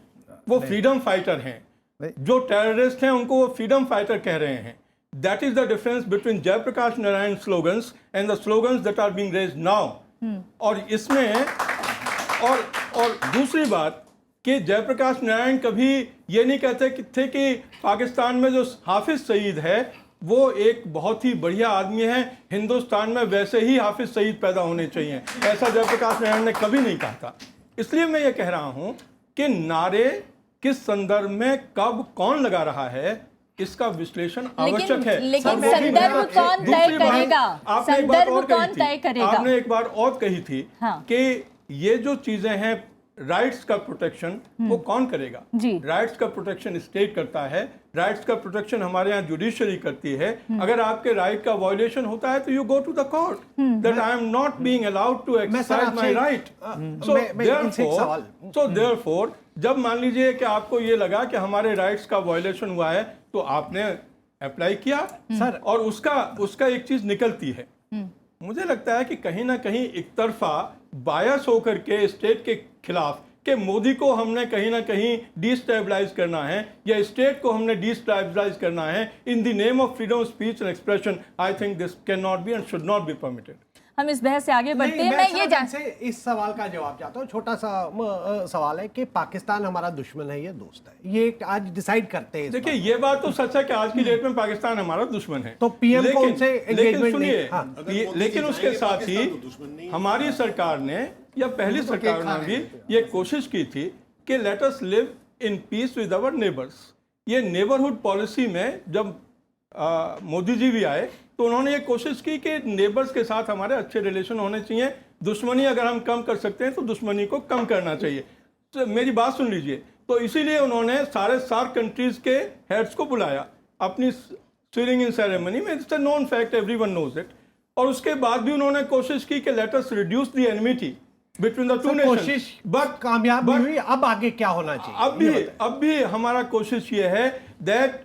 वो फ्रीडम फाइटर हैं। जो टेररिस्ट हैं उनको वो फ्रीडम फाइटर कह रहे हैं। That is the difference between Jayaprakash Narayan slogans and the slogans that are being raised now. और इसमें और दूसरी बात कि जयप्रकाश नारायण कभी ये नहीं कहते थे कि पाकिस्तान में जो हाफिज सईद है वो एक बहुत ही बढ़िया आदमी है, हिंदुस्तान में वैसे ही हाफिज सईद पैदा होने चाहिए, ऐसा जयप्रकाश नारायण ने कभी नहीं कहा था। इसलिए मैं ये कह रहा हूँ कि नारे किस संदर्भ में कब कौन लगा रहा है, इसका विश्लेषण आवश्यक है। लेकिन संदर्भ कौन तय करेगा? संदर्भ कौन तय करेगा? आपने एक बार और कही थी कि ये जो चीजें हैं राइट्स का प्रोटेक्शन वो कौन करेगा? राइट्स का प्रोटेक्शन स्टेट करता है, राइट्स का प्रोटेक्शन हमारे यहाँ जुडिशरी करती है। अगर आपके राइट का वायलेशन होता है तो you go to the court that I am not being allowed to exercise my right. So therefore जब मान लीजिए कि आपको ये लगा कि हमारे राइट्स का वायलेशन हुआ है तो आपने अप्लाई किया सर, और उसका एक चीज निकलती है। मुझे लगता है कि कहीं ना कहीं एक तरफा बायस होकर के स्टेट के खिलाफ कि मोदी को हमने कहीं ना कहीं डिस्टेबलाइज करना है या स्टेट को हमने डिस्टेबलाइज करना है in the name of freedom of speech and expression, I think this can not be and should not be permitted. हम इस बहस से आगे बढ़ते हैं। मैं ये जान से इस सवाल का जवाब चाहता हूँ। छोटा सा सवाल है कि पाकिस्तान हमारा दुश्मन है या दोस्त है, ये आज डिसाइड करते हैं। देखिए ये बात तो सच है कि आज की डेट में पाकिस्तान हमारा दुश्मन है, तो पीएम को उनसे लेकिन सुनिए, लेकिन उसके साथ ही हमारी सरकार ने या पहली सरकार ने भी ये कोशिश की थी कि let us live in peace with our neighbours. ये नेबरहुड पॉलिसी में जब मोदी जी भी आए तो उन्होंने ये कोशिश की कि नेबर्स के साथ हमारे अच्छे रिलेशन होने चाहिए, दुश्मनी अगर हम कम कर सकते हैं तो दुश्मनी को कम करना चाहिए। तो मेरी बात सुन लीजिए, तो इसीलिए उन्होंने सारे सार्क कंट्रीज के हेड्स को बुलाया अपनी स्वीरिंग इन सेरेमनी में, it's a known fact, everyone knows it. और उसके बाद भी उन्होंने कोशिश की कि let us reduce the enmity between the two sir, nations. कोशिश कामयाब नहीं हुई, अब आगे क्या होना चाहिए? अब भी हमारा कोशिश ये है दैट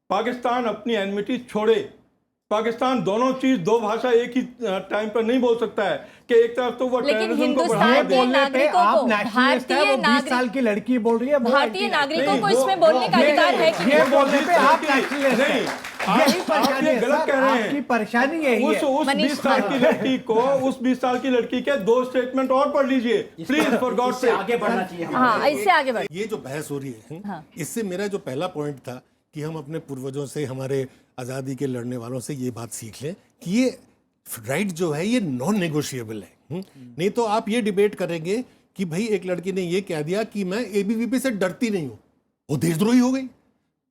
पाकिस्तान अपनी एनमिटी छोड़े। पाकिस्तान दोनों चीज, दो भाषा एक ही टाइम पर नहीं बोल सकता है कि एक तरफ तो वो लेकिन टेररिज्म को हिंदुस्तान बढ़ावा के दे। बोलने पे नागरिकों आप को, नेशनलिस्ट है, वो 20 साल की लड़की बोल रही है, वो भारतीय नागरिकों को नहीं, इसमें बोलने का अधिकार है कि ये बोलने पे आप नेशनलिस्ट नहीं, हैं। यही परेशानी ये है गलत सर, कह रहे आपकी हैं। परेशानी यही उस है। 20 साल की लड़की को, उस 20 साल की लड़की के 2 स्टेटमेंट और पढ़ लीजिए प्लीज, फॉर गॉड इससे से। आगे बढ़ना चाहिए हमें। हाँ, इससे आगे बढ़। ये जो बहस हो रही है, इससे मेरा जो पहला पॉइंट था कि हम अपने पूर्वजों से, हमारे आज़ादी के लड़ने वालों से ये बात सीख लें कि ये राइट जो है ये नॉन नेगोशिएबल है। नहीं तो आप ये डिबेट करेंगे कि भाई एक लड़की ने ये कह दिया कि मैं एबीवीपी से डरती नहीं हूँ, वो देशद्रोही हो गई।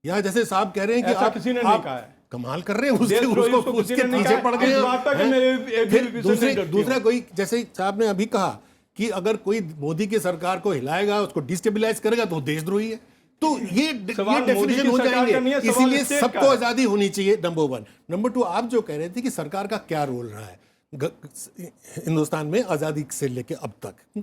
या जैसे साहब कह रहे हैं कि ऐसा आप किसी ने नहीं आप कहा है। कमाल कर रहे हैं, उसके देशद्रोही उसको किसी उसके ने नहीं पीछे कहा। पड़ गए इस बात पर कि हैं। मेरे फिर ABVP से नहीं डरती दूसरा हूँ। कोई, जैसे साहब ने अभी कहा कि अगर कोई मोदी की सरकार को हिलाएगा, उसको डिस्टेबलाइज करेगा तो वो देशद्रोही है। तो ये सवाल मोदी डेफिनेशन की हो सरकार का नहीं है, जाएंगे। सवाल इसीलिए स्टेट सबको का है। आजादी होनी चाहिए, नंबर 1। नंबर 2, आप जो कह रहे थे कि सरकार का क्या रोल रहा है हिंदुस्तान में आजादी से लेके अब तक,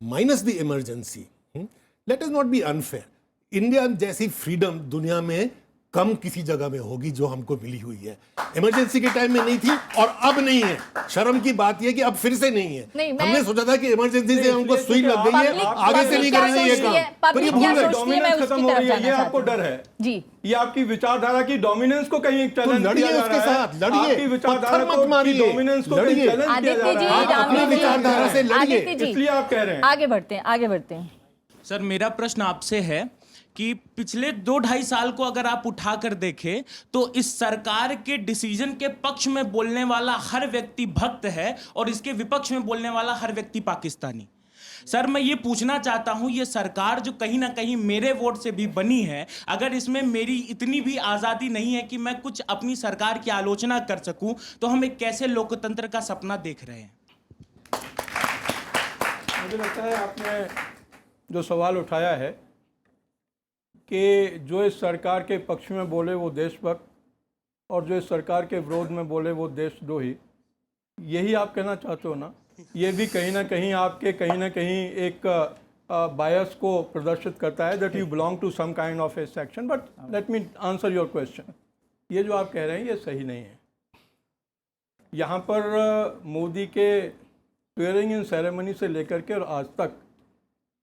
minus the emergency, let us not be unfair. India जैसी फ्रीडम दुनिया में कम किसी जगह में होगी जो हमको मिली हुई है। इमरजेंसी के टाइम में नहीं थी और अब नहीं है। शर्म की बात यह कि अब फिर से नहीं है। नहीं, मैं- हमने सोचा था कि इमरजेंसी से हमको सुई लग गई है, आगे से नहीं करेंगे ये काम। पर ये पब्लिक क्या भूल गए। सोचती है, मैं डोमिनेंस उसकी खत्म हो तरफ रही है, जाना ये आपको चाहती हूँ। डर है। जी, ये आपकी विचारधारा की डोमिनेंस को कहीं चैलेंज लड़िए किया जा उसके रहा है। साथ, लड़िए। आपकी विचारधारा पत्थर को मत मारिए, डोमिनेंस को कहीं लड़िए। चैलेंज किया जा आदित्य जी, रहा है। आप रामवीर अपनी जी, विचारधारा से लड़िए, आदित्य जी, इसलिए आप कह रहे हैं। आगे बढ़ते हैं, आगे बढ़ते हैं। सर, मेरा प्रश्न आपसे है कि पिछले 2-2.5 साल को अगर आप उठाकर देखें तो इस सरकार के डिसीजन के पक्ष में बोलने वाला हर व्यक्ति भक्त है और इसके विपक्ष में बोलने वाला हर व्यक्ति पाकिस्तानी। सर, मैं ये पूछना चाहता हूं, ये सरकार जो कहीं ना कहीं मेरे वोट से भी बनी है, अगर इसमें मेरी इतनी भी आज़ादी नहीं है कि मैं कुछ अपनी सरकार की आलोचना कर सकूं, तो हम एक कैसे लोकतंत्र का सपना देख रहे हैं? मुझे लगता है आपने जो सवाल उठाया है कि जो इस सरकार के पक्ष में बोले वो देशभक्त और जो इस सरकार के विरोध में बोले वो देशद्रोही, यही आप कहना चाहते हो ना? ये भी कहीं ना कहीं आपके कहीं ना कहीं एक बायस को प्रदर्शित करता है that you belong to some kind of a section. But let me answer your question. ये जो आप कह रहे हैं ये सही नहीं है। यहाँ पर मोदी के स्वेयरिंग इन सेरेमनी से लेकर के और आज तक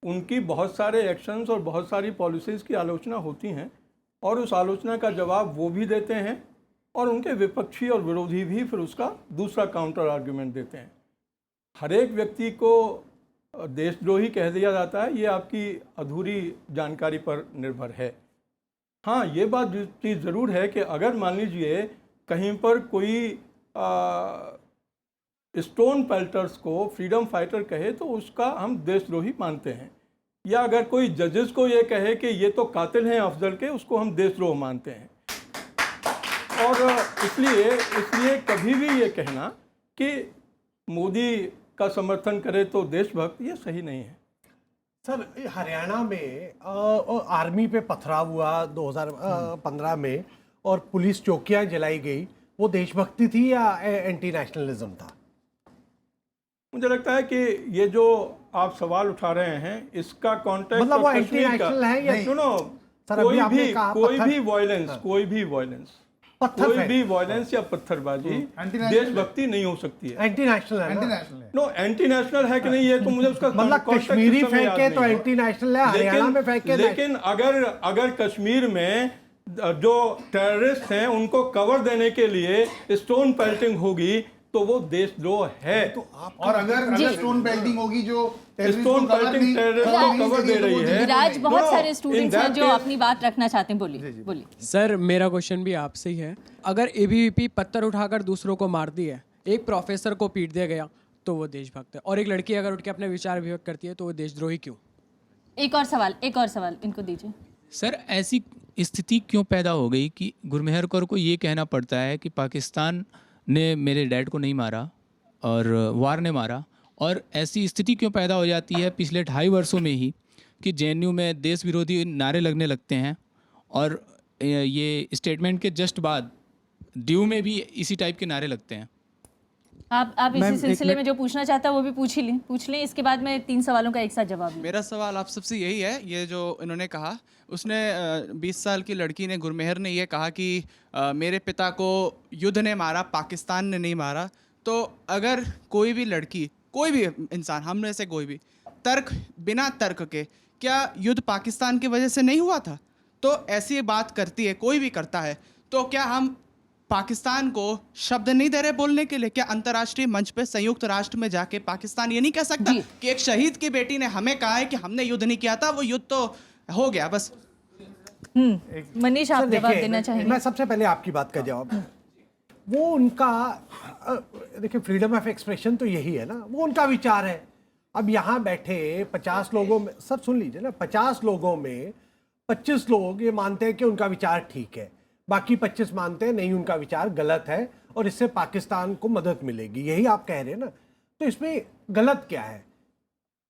उनकी बहुत सारे एक्शंस और बहुत सारी पॉलिसीज़ की आलोचना होती हैं और उस आलोचना का जवाब वो भी देते हैं और उनके विपक्षी और विरोधी भी फिर उसका दूसरा काउंटर आर्ग्यूमेंट देते हैं। हर एक व्यक्ति को देशद्रोही कह दिया जाता है, ये आपकी अधूरी जानकारी पर निर्भर है। हाँ, ये बात चीज़ ज़रूर है कि अगर मान लीजिए कहीं पर कोई स्टोन पेल्टर्स को फ्रीडम फाइटर कहे तो उसका हम देशद्रोही मानते हैं, या अगर कोई जजेस को ये कहे कि ये तो कातिल हैं अफजल के, उसको हम देशद्रोह मानते हैं। और इसलिए कभी भी ये कहना कि मोदी का समर्थन करे तो देशभक्त, ये सही नहीं है। सर, हरियाणा में आर्मी पे पथराव हुआ 2015 में और पुलिस चौकियां जलाई गई, वो देशभक्ति थी या एंटी नेशनलिज्म था? मुझे लगता है कि ये जो आप सवाल उठा रहे हैं इसका कॉन्टेक्स्ट मतलब वो एंटी नेशनल है या सर, अभी आपने कहा कोई भी वायलेंस कोई भी वायलेंस या पत्थरबाजी देशभक्ति नहीं हो सकती है। एंटी नेशनल है ना? नो, एंटी नेशनल है कि नहीं ये तो मुझे उसका मतलब context कश्मीरी इस समय याद फेंके तो नहीं है। एंटी नेशनल है, हरियाणा में फेंके लेकिन अगर कश्मीर में जो टेररिस्ट हैं उनको कवर देने के लिए स्टोन पेल्टिंग होगी तो वो देशद्रोह है। तो और अगर स्टोन पेल्टिंग होगी जो स्टोन पेल्टिंग टेररिस्ट को कवर दे रही है। विराज, बहुत No, सारे in स्टूडेंट्स that हैं जो case- अपनी बात रखना चाहते हैं। बोलिए। सर, मेरा क्वेश्चन भी आपसे ही है। अगर एबीवीपी पत्थर उठाकर दूसरों को मारती है, एक प्रोफेसर को पीट दिया गया तो वो देशभक्त है, और एक लड़की अगर उठ के अपने विचार व्यक्त करती है तो वो देशद्रोही क्यों? एक और सवाल इनको दीजिए। सर, ऐसी स्थिति क्यों पैदा हो गई कि गुरमेहर कौर को ये कहना पड़ता है कि पाकिस्तान ने मेरे डैड को नहीं मारा और वार ने मारा, और ऐसी स्थिति क्यों पैदा हो जाती है पिछले 2.5 वर्षों में ही कि जेएनयू में देश विरोधी नारे लगने लगते हैं, और ये स्टेटमेंट के जस्ट बाद ड्यू में भी इसी टाइप के नारे लगते हैं? आप मैम, इसी सिलसिले में जो पूछना चाहता है वो भी पूछ लें। इसके बाद मैं 3 सवालों का एक साथ जवाब दूँ। मेरा सवाल आप सबसे यही है, ये जो इन्होंने कहा, उसने 20 साल की लड़की ने, गुरमेहर ने ये कहा कि मेरे पिता को युद्ध ने मारा, पाकिस्तान ने नहीं मारा। तो अगर कोई भी लड़की, कोई भी इंसान, हम में से कोई भी बिना तर्क के, क्या युद्ध पाकिस्तान की वजह से नहीं हुआ था? तो ऐसी बात करती है, कोई भी करता है, तो क्या हम पाकिस्तान को शब्द नहीं दे रहे बोलने के लिए? क्या अंतर्राष्ट्रीय मंच पे, संयुक्त राष्ट्र में जाके पाकिस्तान ये नहीं कह सकता कि एक शहीद की बेटी ने हमें कहा है कि हमने युद्ध नहीं किया था, वो युद्ध तो हो गया बस? मनीष, आप जवाब देना चाहेंगे? मैं सबसे पहले आपकी बात का जवाब, वो उनका देखिए, फ्रीडम ऑफ एक्सप्रेशन तो यही है ना, वो उनका विचार है। अब यहाँ बैठे 50 लोगों में, सब सुन लीजिए ना, 50 लोगों में 25 लोग ये मानते हैं कि उनका विचार ठीक है, बाकी 25 मानते हैं नहीं, उनका विचार गलत है और इससे पाकिस्तान को मदद मिलेगी, यही आप कह रहे हैं ना। तो इसमें गलत क्या है?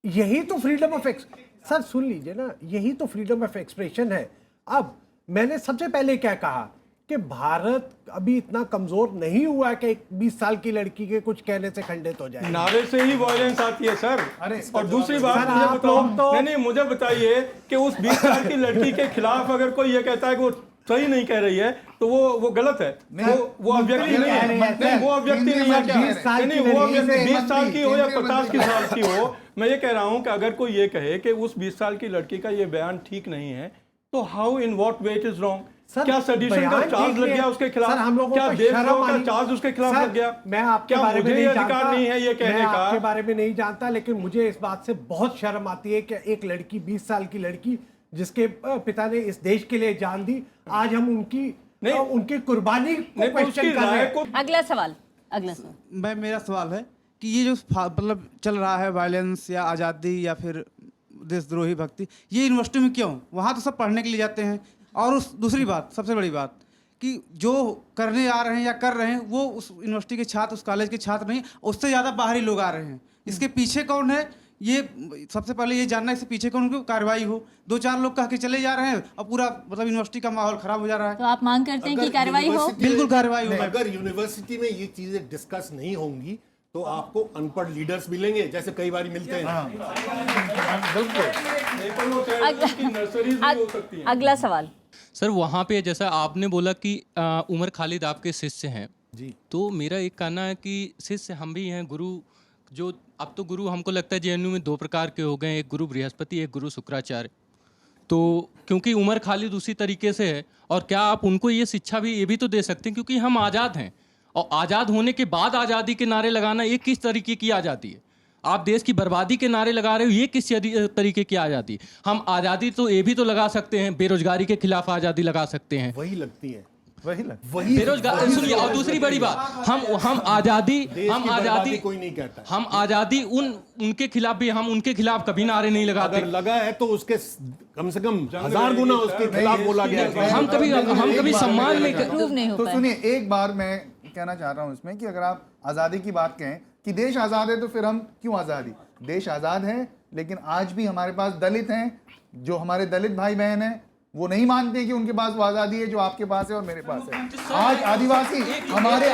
यही तो फ्रीडम ऑफ सर सुन लीजिए ना, यही तो फ्रीडम ऑफ एक्सप्रेशन है। अब मैंने सबसे पहले क्या कहा कि भारत अभी इतना कमजोर नहीं हुआ है कि एक 20 साल की लड़की के कुछ कहने से खंडित हो जाए। नारे से ही वायलेंस आती है सर। और दूसरी बात सर, मुझे आप बताओ, लोग तो- नहीं, मुझे बताइए कि उस 20 साल की लड़की के खिलाफ अगर कोई ये कहता है कि वो सही नहीं कह रही है, तो वो गलत है। वो अभिव्यक्ति नहीं है। नहीं, वो अभिव्यक्ति नहीं है क्या? नहीं, वो अभिव्यक्ति 20 साल की हो या 50 की साल की हो, मैं ये कह रहा हूँ कि अगर कोई ये कहे कि उस 20 साल की लड़की का ये बयान ठीक नहीं है, तो how, in what way it is wrong? क्या सेडिशन का चार्ज लग गया उसके खिलाफ? क्या देशद्रोह का चार्ज उसके खिलाफ लग गया? मैं आपके क्या बारे में मुझे नहीं अधिकार जानता, नहीं है ये कहने मैं का? आपके बारे में नहीं जानता, लेकिन मुझे इस बात से बहुत शर्म आती है कि एक लड़की, 20 साल की लड़की जिसके पिता ने इस देश के लिए जान दी, आज हम उनकी कुर्बानी को क्वेश्चन कर रहे हैं। अगला सवाल। मेरा सवाल है कि ये जो मतलब चल रहा है वायलेंस या आज़ादी या फिर देशद्रोही भक्ति, ये यूनिवर्सिटी में क्यों? वहाँ तो सब पढ़ने के लिए जाते हैं। और उस दूसरी बात, सबसे बड़ी बात, कि जो करने आ रहे हैं या कर रहे हैं वो उस यूनिवर्सिटी के छात्र, उस कॉलेज के छात्र नहीं, उससे ज़्यादा बाहरी लोग आ रहे हैं। इसके पीछे कौन है? ये सबसे पहले ये जानना है, इसके पीछे कौन कार्रवाई हो। 2-4 लोग कह के चले जा रहे हैं और पूरा मतलब यूनिवर्सिटी का माहौल खराब हो जा रहा है। तो आप मांग करते हैं कि कार्रवाई हो? बिल्कुल कार्रवाई हो। अगर यूनिवर्सिटी में ये चीजें डिस्कस नहीं होंगी तो आपको अनपढ़ लीडर्स मिलेंगे, जैसे कई बार मिलते हैं। अगला सवाल। सर, वहाँ पे जैसा आपने बोला कि उमर खालिद आपके शिष्य हैं जी, तो मेरा एक कहना है कि शिष्य हम भी हैं। गुरु जो अब तो गुरु हमको लगता है जेएनयू में 2 प्रकार के हो गए, एक गुरु बृहस्पति, एक गुरु शुक्राचार्य। तो क्योंकि उमर खालिद उसी तरीके से है, और क्या आप उनको ये शिक्षा भी ये भी तो दे सकते हैं, क्योंकि हम आज़ाद हैं, और आज़ाद होने के बाद आज़ादी के नारे लगाना ये किस तरीके की आज़ादी है? आप देश की बर्बादी के नारे लगा रहे हो, ये किस तरीके की आज़ादी है? हम आज़ादी तो ये भी तो लगा सकते हैं, बेरोजगारी के खिलाफ आज़ादी लगा सकते हैं। वही लगती है, वही बेरोजगार। सुनिए, और दूसरी बड़ी बात, हम आज़ादी कोई नहीं कहता, हम आज़ादी उनके खिलाफ भी, हम उनके खिलाफ कभी नारे नहीं लगाते। अगर लगा है तो उसके कम से कम 1000 गुना उसके खिलाफ बोला गया। हम कभी सम्मान नहीं। तो सुनिए, एक बार मैं कहना चाह रहा हूं इसमें कि अगर आप आज़ादी की बात कहें कि देश आज़ाद है, तो फिर हम क्यों आज़ादी? देश आज़ाद है, लेकिन आज भी हमारे पास दलित हैं, जो हमारे दलित भाई बहन हैं, वो नहीं मानते कि उनके पास वो आज़ादी है जो आपके पास है और मेरे पास है। आज आदिवासी, हमारे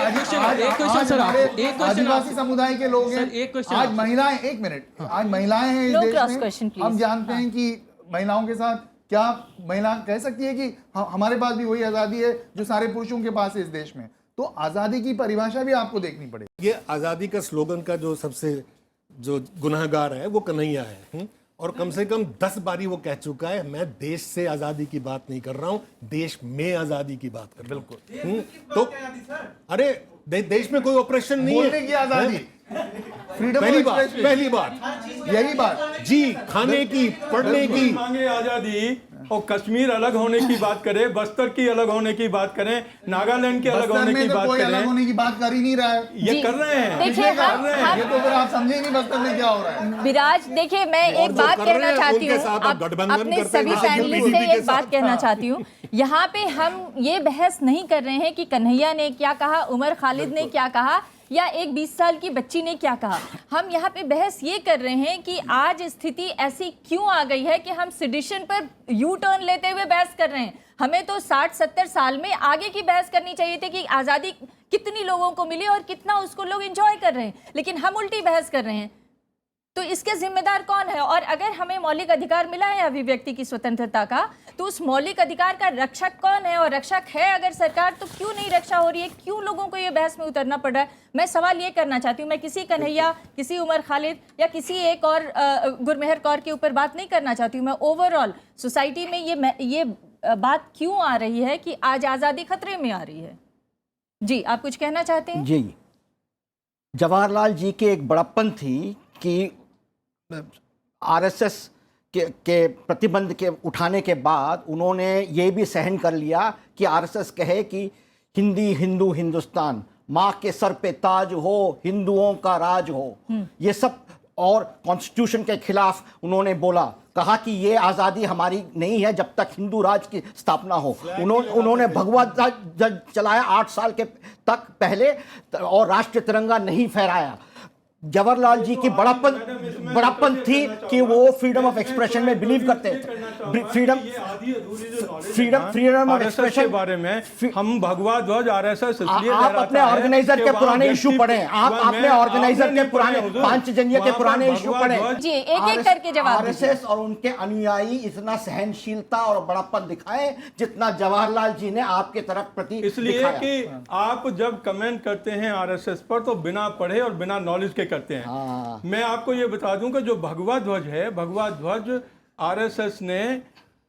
आदिवासी समुदाय के लोग हैं, आज महिलाएं, एक मिनट, आज महिलाएं हैं इस देश में। हम जानते हैं कि महिलाओं के साथ क्या महिला कह सकती है कि हमारे पास भी वही आज़ादी है जो सारे पुरुषों के पास है इस देश में? तो आज़ादी की परिभाषा भी आपको देखनी पड़ेगी। ये आज़ादी का स्लोगन का जो सबसे जो गुनाहगार है वो कन्हैया है, और कम से कम 10 बारी वो कह चुका है, मैं देश से आज़ादी की बात नहीं कर रहा हूँ, देश में आज़ादी की बात कर रहा हूँ। बिल्कुल। तो अरे देश में कोई ऑपरेशन नहीं है, बोलने की आज़ादी, पहली बात यही बात जी, खाने की, पढ़ने की। मांगे आजादी, और कश्मीर अलग होने की बात करें, बस्तर की अलग होने की बात करें, नागालैंड के अलग होने की बात करें, अलग होने की बात कर ही नहीं रहा है। ये कर रहे हैं। देखिए, ये तो फिर आप समझे नहीं बस्तर में क्या हो रहा है। विराज, देखिए मैं एक बात कहना चाहती हूँ, अपने सभी पैनलिस्ट से एक बात कहना चाहती हूँ। यहाँ पे हम ये बहस नहीं कर रहे हैं कि कन्हैया ने क्या कहा, उमर खालिद ने क्या कहा। या एक 20 साल की बच्ची ने क्या कहा। हम यहाँ पे बहस ये कर रहे हैं कि आज स्थिति ऐसी क्यों आ गई है कि हम सेडिशन पर यू टर्न लेते हुए बहस कर रहे हैं। हमें तो 60-70 साल में आगे की बहस करनी चाहिए थी कि आज़ादी कितनी लोगों को मिली और कितना उसको लोग एंजॉय कर रहे हैं, लेकिन हम उल्टी बहस कर रहे हैं। तो इसके जिम्मेदार कौन है? और अगर हमें मौलिक अधिकार मिला है अभिव्यक्ति की स्वतंत्रता का, तो उस मौलिक अधिकार का रक्षक कौन है? और रक्षक है अगर सरकार, तो क्यों नहीं रक्षा हो रही है? क्यों लोगों को ये बहस में उतरना पड़ रहा है? मैं सवाल ये करना चाहती हूँ। मैं किसी कन्हैया, किसी उमर खालिद या किसी एक और गुरमेहर कौर के ऊपर बात नहीं करना चाहती हूँ। मैं ओवरऑल सोसाइटी में ये बात क्यों आ रही है कि आज आज़ादी खतरे में आ रही है? जी, आप कुछ कहना चाहते हैं? जी, जवाहरलाल जी के एक बड़प्पन थी कि आरएसएस के प्रतिबंध के उठाने के बाद उन्होंने ये भी सहन कर लिया कि आरएसएस कहे कि हिंदी हिंदू हिंदुस्तान, माँ के सर पे ताज हो, हिंदुओं का राज हो, ये सब, और कॉन्स्टिट्यूशन के खिलाफ उन्होंने बोला, कहा कि ये आज़ादी हमारी नहीं है जब तक हिंदू राज की स्थापना हो। उन्होंने भगवा ध्वज चलाया 8 साल के तक पहले, और राष्ट्रीय तिरंगा नहीं फहराया। जवाहरलाल जी की बड़प्पन थी कि वो फ्रीडम ऑफ एक्सप्रेशन में बिलीव करते थे। फ्रीडम ऑफ एक्सप्रेशन के बारे में हम भगवा ध्वज आरएसएस इसलिए आप अपने ऑर्गेनाइजर के पुराने इशू पढ़ें, आप अपने ऑर्गेनाइजर के पुराने पांचजन्य के पुराने इशू पढ़ें। जी, एक-एक करके जवाब दीजिए। आरएसएस और उनके अनुयायी इतना सहनशीलता और बड़प्पन दिखाए जितना जवाहरलाल जी ने आपके तरफ प्रति इसलिए कि आप जब कमेंट करते हैं आरएसएस पर तो बिना पढ़े और बिना नॉलेज के करते हैं। मैं आपको ये बता दूं कि जो भगवा ध्वज है, भगवा ध्वज आरएसएस ने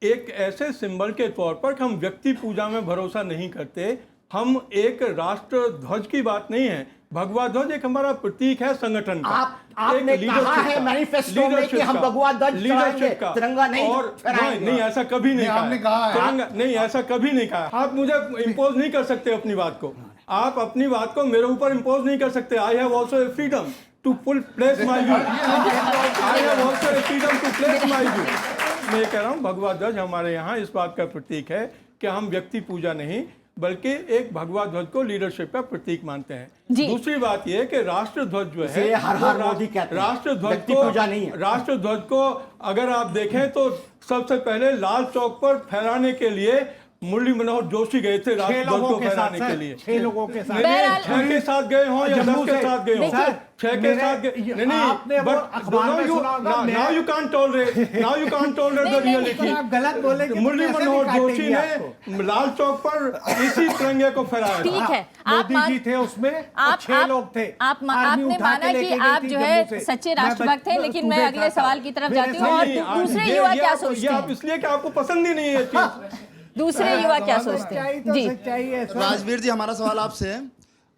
एक ऐसे सिंबल के तौर पर कि हम व्यक्ति पूजा में भरोसा नहीं करते, हम एक राष्ट्र ध्वज की बात नहीं है। भगवा ध्वज एक हमारा प्रतीक है संगठन का। आपने कहा है मैनिफेस्टो में कि हम भगवा ध्वज चलाएंगे, तिरंगा नहीं फहराएंगे। नहीं, ऐसा कभी नहीं कहा। तिरंगा नहीं, ऐसा कभी नहीं कहा। आप मुझे इम्पोज नहीं कर सकते अपनी बात को, आप अपनी बात को मेरे ऊपर इम्पोज नहीं कर सकते। I have also a freedom to place my view. I have also a freedom to place my view. मैं ये कह रहा हूँ भगवा ध्वज हमारे यहाँ इस बात का प्रतीक है कि हम व्यक्ति पूजा नहीं बल्कि एक भगवा ध्वज को लीडरशिप का प्रतीक मानते हैं। दूसरी बात यह कि राष्ट्र ध्वज जो है राष्ट्र ध्वज को पूजा नहीं है। राष्ट्र ध्वज को अगर आप देखें तो सबसे पहले लाल चौक पर फहराने के लिए मुरली मनोहर जोशी गए थे राष्ट्र ध्वज को फहराने के लिए। 6 लोगों के साथ, 6 के साथ गए हों या 10 के साथ गए हों, 6 के साथ गए नहीं, but now you can't tolerate the reality. गलत बोले। मुरली मनोहर जोशी ने लाल चौक पर इसी तिरंगे को फहराया। ठीक है, मोदी जी थे उसमें, 6 लोग थे। आपने माना कि आप जो है सच्चे राष्ट्रभक्त हैं, लेकिन मैं अगले सवाल की तरफ जाती हूँ। और दूसरे युवा क्या सोचते हैं? आप इसलिए कि आपको पसंद ही नहीं है ये चीज। दूसरे युवा क्या सोचते हैं? जी राजवीर जी, हमारा सवाल आपसे है।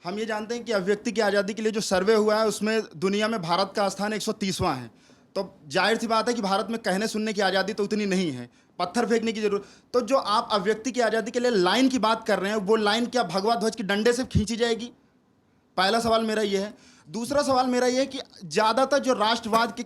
हम ये जानते हैं कि अभिव्यक्ति की आज़ादी के लिए जो सर्वे हुआ है उसमें दुनिया में भारत का स्थान 130वां है। तो जाहिर सी बात है कि भारत में कहने सुनने की आज़ादी तो उतनी नहीं है, पत्थर फेंकने की जरूरत। तो जो आप अभिव्यक्ति की आज़ादी के लिए लाइन की बात कर रहे हैं, वो लाइन क्या भगवा ध्वज की डंडे से खींची जाएगी? पहला सवाल मेरा ये है। दूसरा सवाल मेरा ये है कि ज़्यादातर जो राष्ट्रवाद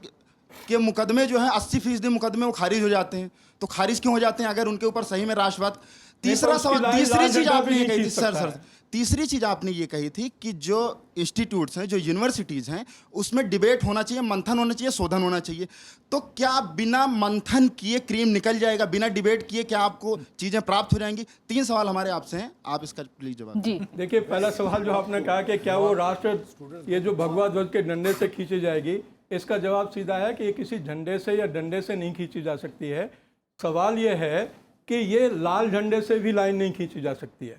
के मुकदमे जो हैं 80% मुकदमे वो खारिज हो जाते हैं। तो खारिज क्यों हो जाते हैं अगर उनके ऊपर सही में राष्ट्रवाद? तीसरा सवाल, तीसरी चीज आपने ये कही थी सर, तीसरी चीज आपने ये कही थी कि जो इंस्टीट्यूट्स हैं, जो यूनिवर्सिटीज़ हैं, उसमें डिबेट होना चाहिए, मंथन होना चाहिए, शोधन होना चाहिए। तो क्या बिना मंथन किए क्रीम निकल जाएगा? बिना डिबेट किए क्या आपको चीज़ें प्राप्त हो जाएंगी? 3 सवाल हमारे आपसे हैं, आप इसका प्लीज जवाब जी। देखिए, पहला सवाल जो आपने कहा कि क्या वो राष्ट्र ये जो भगवा ध्वज के डंडे से खींची जाएगी, इसका जवाब सीधा है कि ये किसी झंडे से या डंडे से नहीं खींची जा सकती है। सवाल ये है कि ये लाल झंडे से भी लाइन नहीं खींची जा सकती है,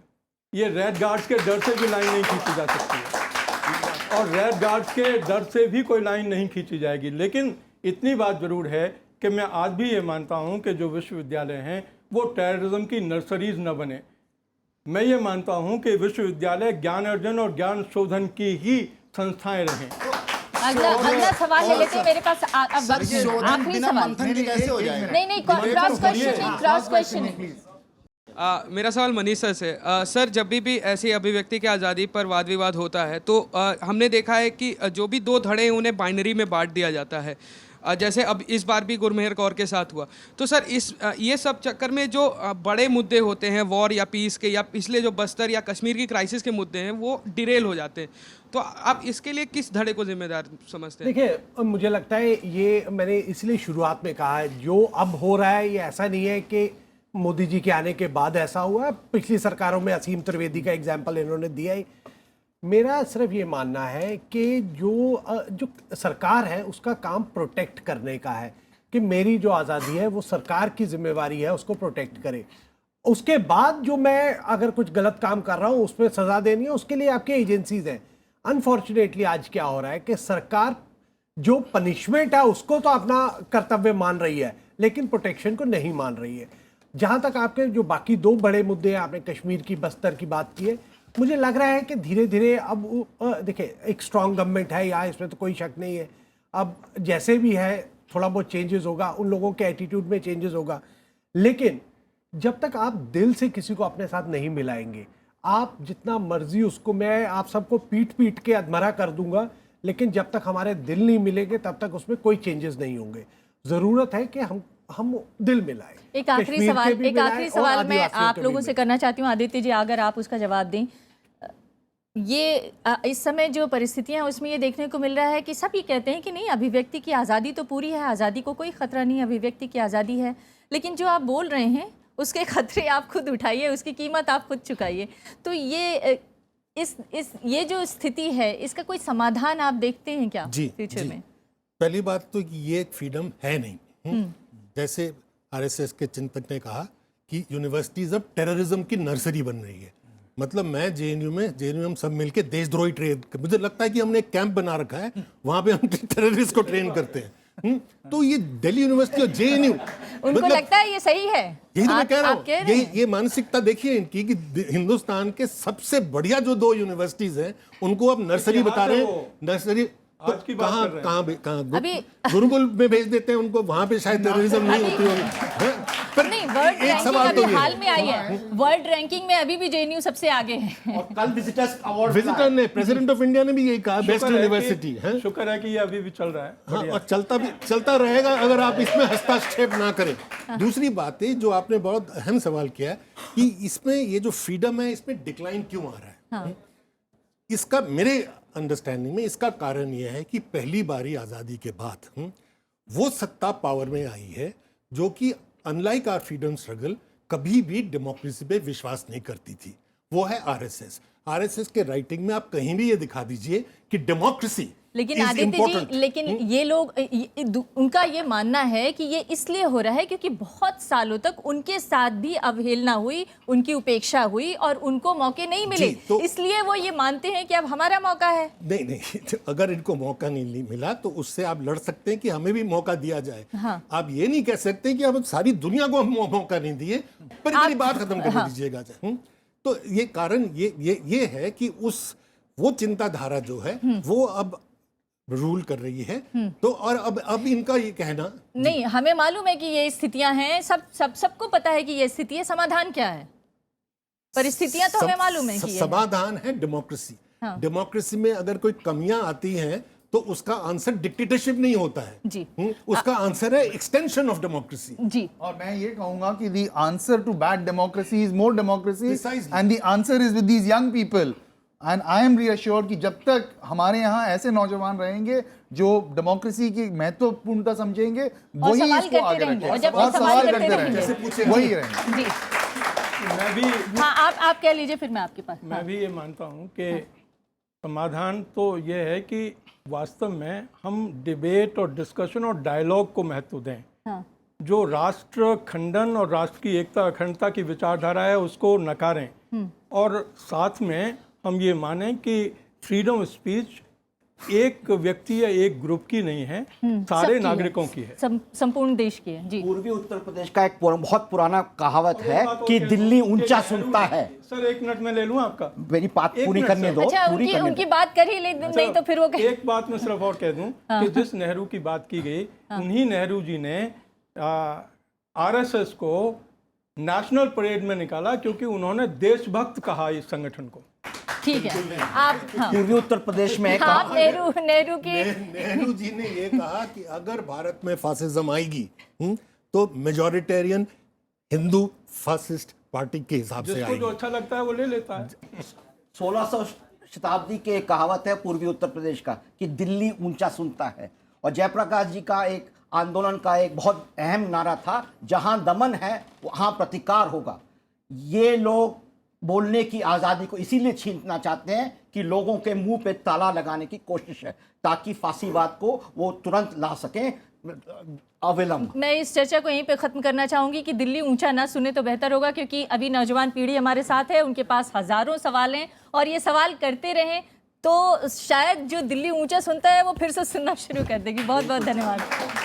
ये रेड गार्ड्स के डर से भी लाइन नहीं खींची जा सकती है, और रेड गार्ड्स के डर से भी कोई लाइन नहीं खींची जाएगी। लेकिन इतनी बात ज़रूर है कि मैं आज भी ये मानता हूँ कि जो विश्वविद्यालय हैं वो टेररिज्म की नर्सरीज न बने। मैं ये मानता हूँ कि विश्वविद्यालय ज्ञान अर्जन और ज्ञान शोधन की ही संस्थाएँ रहें। अगला सवाल ले लेते हैं, मेरे पास आखिरी सवाल। नहीं, क्रॉस क्वेश्चन। मेरा सवाल मनीष सर से। सर, जब भी ऐसी अभिव्यक्ति की आज़ादी पर वाद विवाद होता है तो हमने देखा है कि जो भी 2 धड़े हैं उन्हें बाइनरी में बांट दिया जाता है। जैसे अब इस बार भी गुरमेहर कौर के साथ हुआ। तो सर ये सब चक्कर में जो बड़े मुद्दे होते हैं वॉर या पीस के, या पिछले जो बस्तर या कश्मीर की क्राइसिस के मुद्दे हैं, वो डिरेल हो जाते हैं। तो आप इसके लिए किस धड़े को जिम्मेदार समझते हैं? देखिए, मुझे लगता है ये मैंने इसलिए शुरुआत में कहा है, जो अब हो रहा है ये ऐसा नहीं है कि मोदी जी के आने के बाद ऐसा हुआ है। पिछली सरकारों में असीम त्रिवेदी का एग्जाम्पल इन्होंने दिया है। मेरा सिर्फ ये मानना है कि जो सरकार है उसका काम प्रोटेक्ट करने का है, कि मेरी जो आज़ादी है वो सरकार की जिम्मेवारी है, उसको प्रोटेक्ट करे। उसके बाद जो मैं अगर कुछ गलत काम कर रहा हूँ उसमें सज़ा देनी है, उसके लिए आपकी एजेंसीज हैं। अनफॉर्चुनेटली आज क्या हो रहा है कि सरकार जो पनिशमेंट है उसको तो अपना कर्तव्य मान रही है, लेकिन प्रोटेक्शन को नहीं मान रही है। जहाँ तक आपके जो बाकी दो बड़े मुद्दे हैं, आपने कश्मीर की बस्तर की बात की है, मुझे लग रहा है कि धीरे धीरे अब देखिए एक स्ट्रांग गवर्नमेंट है यहाँ, इसमें तो कोई शक नहीं है। अब जैसे भी है थोड़ा बहुत चेंजेस होगा, उन लोगों के एटीट्यूड में चेंजेस होगा, लेकिन जब तक आप दिल से किसी को अपने साथ नहीं मिलाएंगे, आप जितना मर्जी उसको, मैं आप सबको पीट पीट के अधमरा कर दूंगा, लेकिन जब तक हमारे दिल नहीं मिलेंगे तब तक उसमें कोई चेंजेस नहीं होंगे। ज़रूरत है कि हम दिल मिलाएं। एक आखिरी सवाल मैं आप लोगों से करना चाहती हूँ, आदित्य जी, अगर आप उसका जवाब दें। ये इस समय जो परिस्थितियां हैं उसमें ये देखने को मिल रहा है कि सब ये कहते हैं कि नहीं, अभिव्यक्ति की आज़ादी तो पूरी है, आज़ादी को कोई ख़तरा नहीं, अभिव्यक्ति की आज़ादी है, लेकिन जो आप बोल रहे हैं उसके खतरे आप खुद उठाइए, उसकी कीमत आप खुद चुकाइए। तो ये जो स्थिति है इसका कोई समाधान आप देखते हैं क्या फ्यूचर में? पहली बात तो ये एक फ्रीडम है नहीं। जैसे आरएसएस के चिंतक ने कहा कि यूनिवर्सिटीज अब टेररिज्म की नर्सरी बन रही है। मतलब मैं जेएनयू में हम सब मिलके देशद्रोही ट्रेन, मुझे लगता है कि हमने एक कैंप बना रखा है, वहां पे हम टेररिस्ट को ट्रेन करते हैं। तो ये दिल्ली यूनिवर्सिटी और जेएनयू, उनको मतलब लगता है ये सही है। यही तो मैं कह रहा हूँ, ये मानसिकता देखिए इनकी कि हिंदुस्तान के सबसे बढ़िया जो दो यूनिवर्सिटीज हैं उनको अब नर्सरी बता रहे हैं। नर्सरी तो कहाँ गुरुकुल में भेज देते हैं उनको, वहां पे शायद टेररिज्म नहीं होती होगी। पर नहीं, वर्ल्ड रैंकिंग अभी हाल में आई है, वर्ल्ड रैंकिंग में अभी भी जेएनयू सबसे आगे है। और कल विजिटर ने, प्रेसिडेंट ऑफ इंडिया ने भी यही कहा, बेस्ट यूनिवर्सिटी है। शुक्र है कि ये अभी भी चल रहा है। हाँ, और चलता रहेगा अगर आप इसमें हस्तक्षेप ना करें। दूसरी बात है जो आपने बहुत अहम सवाल किया कि इसमें ये जो फ्रीडम है इसमें डिक्लाइन क्यों आ रहा है। इसका मेरे अंडरस्टैंडिंग में इसका कारण यह है कि पहली बारी आज़ादी के बाद वो सत्ता पावर में आई है जो कि अनलाइक आवर फ्रीडम स्ट्रगल कभी भी डेमोक्रेसी पे विश्वास नहीं करती थी। वो है आरएसएस। आरएसएस के राइटिंग में आप कहीं भी ये दिखा दीजिए कि डेमोक्रेसी। लेकिन आदित्य जी, लेकिन ये लोग, उनका ये मानना है कि ये इसलिए हो रहा है क्योंकि बहुत सालों तक उनके साथ भी अवहेलना हुई, उनकी उपेक्षा हुई और उनको मौके नहीं मिले, तो इसलिए वो ये मानते हैं कि अब हमारा मौका है। नहीं, अगर इनको मौका नहीं मिला तो उससे आप लड़ सकते हैं कि हमें भी मौका दिया जाए। हाँ। आप ये नहीं कह सकते कि अब सारी दुनिया को हम मौका नहीं दिए, पर मेरी बात खत्म कर दीजिएगा। तो ये कारण ये है कि वो चिंताधारा जो है वो अब रूल कर रही है। तो और अब इनका ये कहना नहीं, हमें मालूम है कि ये स्थितियां हैं, सबको पता है कि ये स्थिति है, समाधान क्या है? परिस्थितियां तो हमें मालूम है कि समाधान है डेमोक्रेसी। हाँ। डेमोक्रेसी में अगर कोई कमियां आती हैं तो उसका आंसर डिक्टेटरशिप नहीं होता है जी। उसका आंसर है एक्सटेंशन ऑफ डेमोक्रेसी जी। और मैं ये कहूंगा कि the answer to bad democracy is more democracy and the answer is with these young people. And I am reassured कि जब तक हमारे यहाँ ऐसे नौजवान रहेंगे जो डेमोक्रेसी की महत्वपूर्णता समझेंगे, वही इसको आगे रखेंगे और सवाल करते रहेंगे, वही रहेंगे। मैं भी, हाँ, आप कह लीजिए फिर मैं आपके पास। मैं भी ये मानता हूँ कि समाधान तो ये है कि वास्तव में हम डिबेट और डिस्कशन और डायलॉग को महत्व दें। हाँ। जो राष्ट्र खंडन और राष्ट्र की एकता अखंडता की विचारधारा है उसको नकारें, और साथ में हम ये मानें कि फ्रीडम ऑफ स्पीच एक व्यक्ति या एक ग्रुप की नहीं है, सारे नागरिकों की है, संपूर्ण देश की है जी। पूर्वी उत्तर प्रदेश का एक बहुत पुराना कहावत है कि दिल्ली ऊंचा सुनता है। सर 1 मिनट में ले लूं आपका, मेरी बात पूरी करने दो। अच्छा, उनकी बात कर ही नहीं तो फिर वो एक बात मैं सिर्फ और कह दूं कि जिस नेहरू की बात की गई, उन्हीं नेहरू जी ने आरएसएस को नेशनल परेड में निकाला क्योंकि उन्होंने देशभक्त कहा इस संगठन को। ठीक है, आप हाँ, पूर्वी उत्तर प्रदेश में आप नेहरू की नेहरू जी ने ये कहा कि अगर भारत में फासिज्म आएगी तो मेजॉरिटेरियन हिंदू फासिस्ट पार्टी के हिसाब से जिसको जो आएगी। अच्छा लगता है वो ले लेता है। 1600 शताब्दी की एक कहावत है पूर्वी उत्तर प्रदेश का कि दिल्ली ऊंचा सुनता है, और जयप्रकाश जी का एक आंदोलन का एक बहुत अहम नारा था, जहां दमन है वहां प्रतिकार होगा। ये लोग बोलने की आज़ादी को इसीलिए छीनना चाहते हैं कि लोगों के मुंह पे ताला लगाने की कोशिश है, ताकि फांसीवाद को वो तुरंत ला सकें अविलंब। मैं इस चर्चा को यहीं पे ख़त्म करना चाहूँगी कि दिल्ली ऊंचा ना सुने तो बेहतर होगा, क्योंकि अभी नौजवान पीढ़ी हमारे साथ है, उनके पास हज़ारों सवाल हैं और ये सवाल करते रहें तो शायद जो दिल्ली ऊंचा सुनता है वो फिर से सुनना शुरू कर देगी। बहुत बहुत धन्यवाद,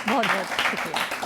बहुत बहुत शुक्रिया।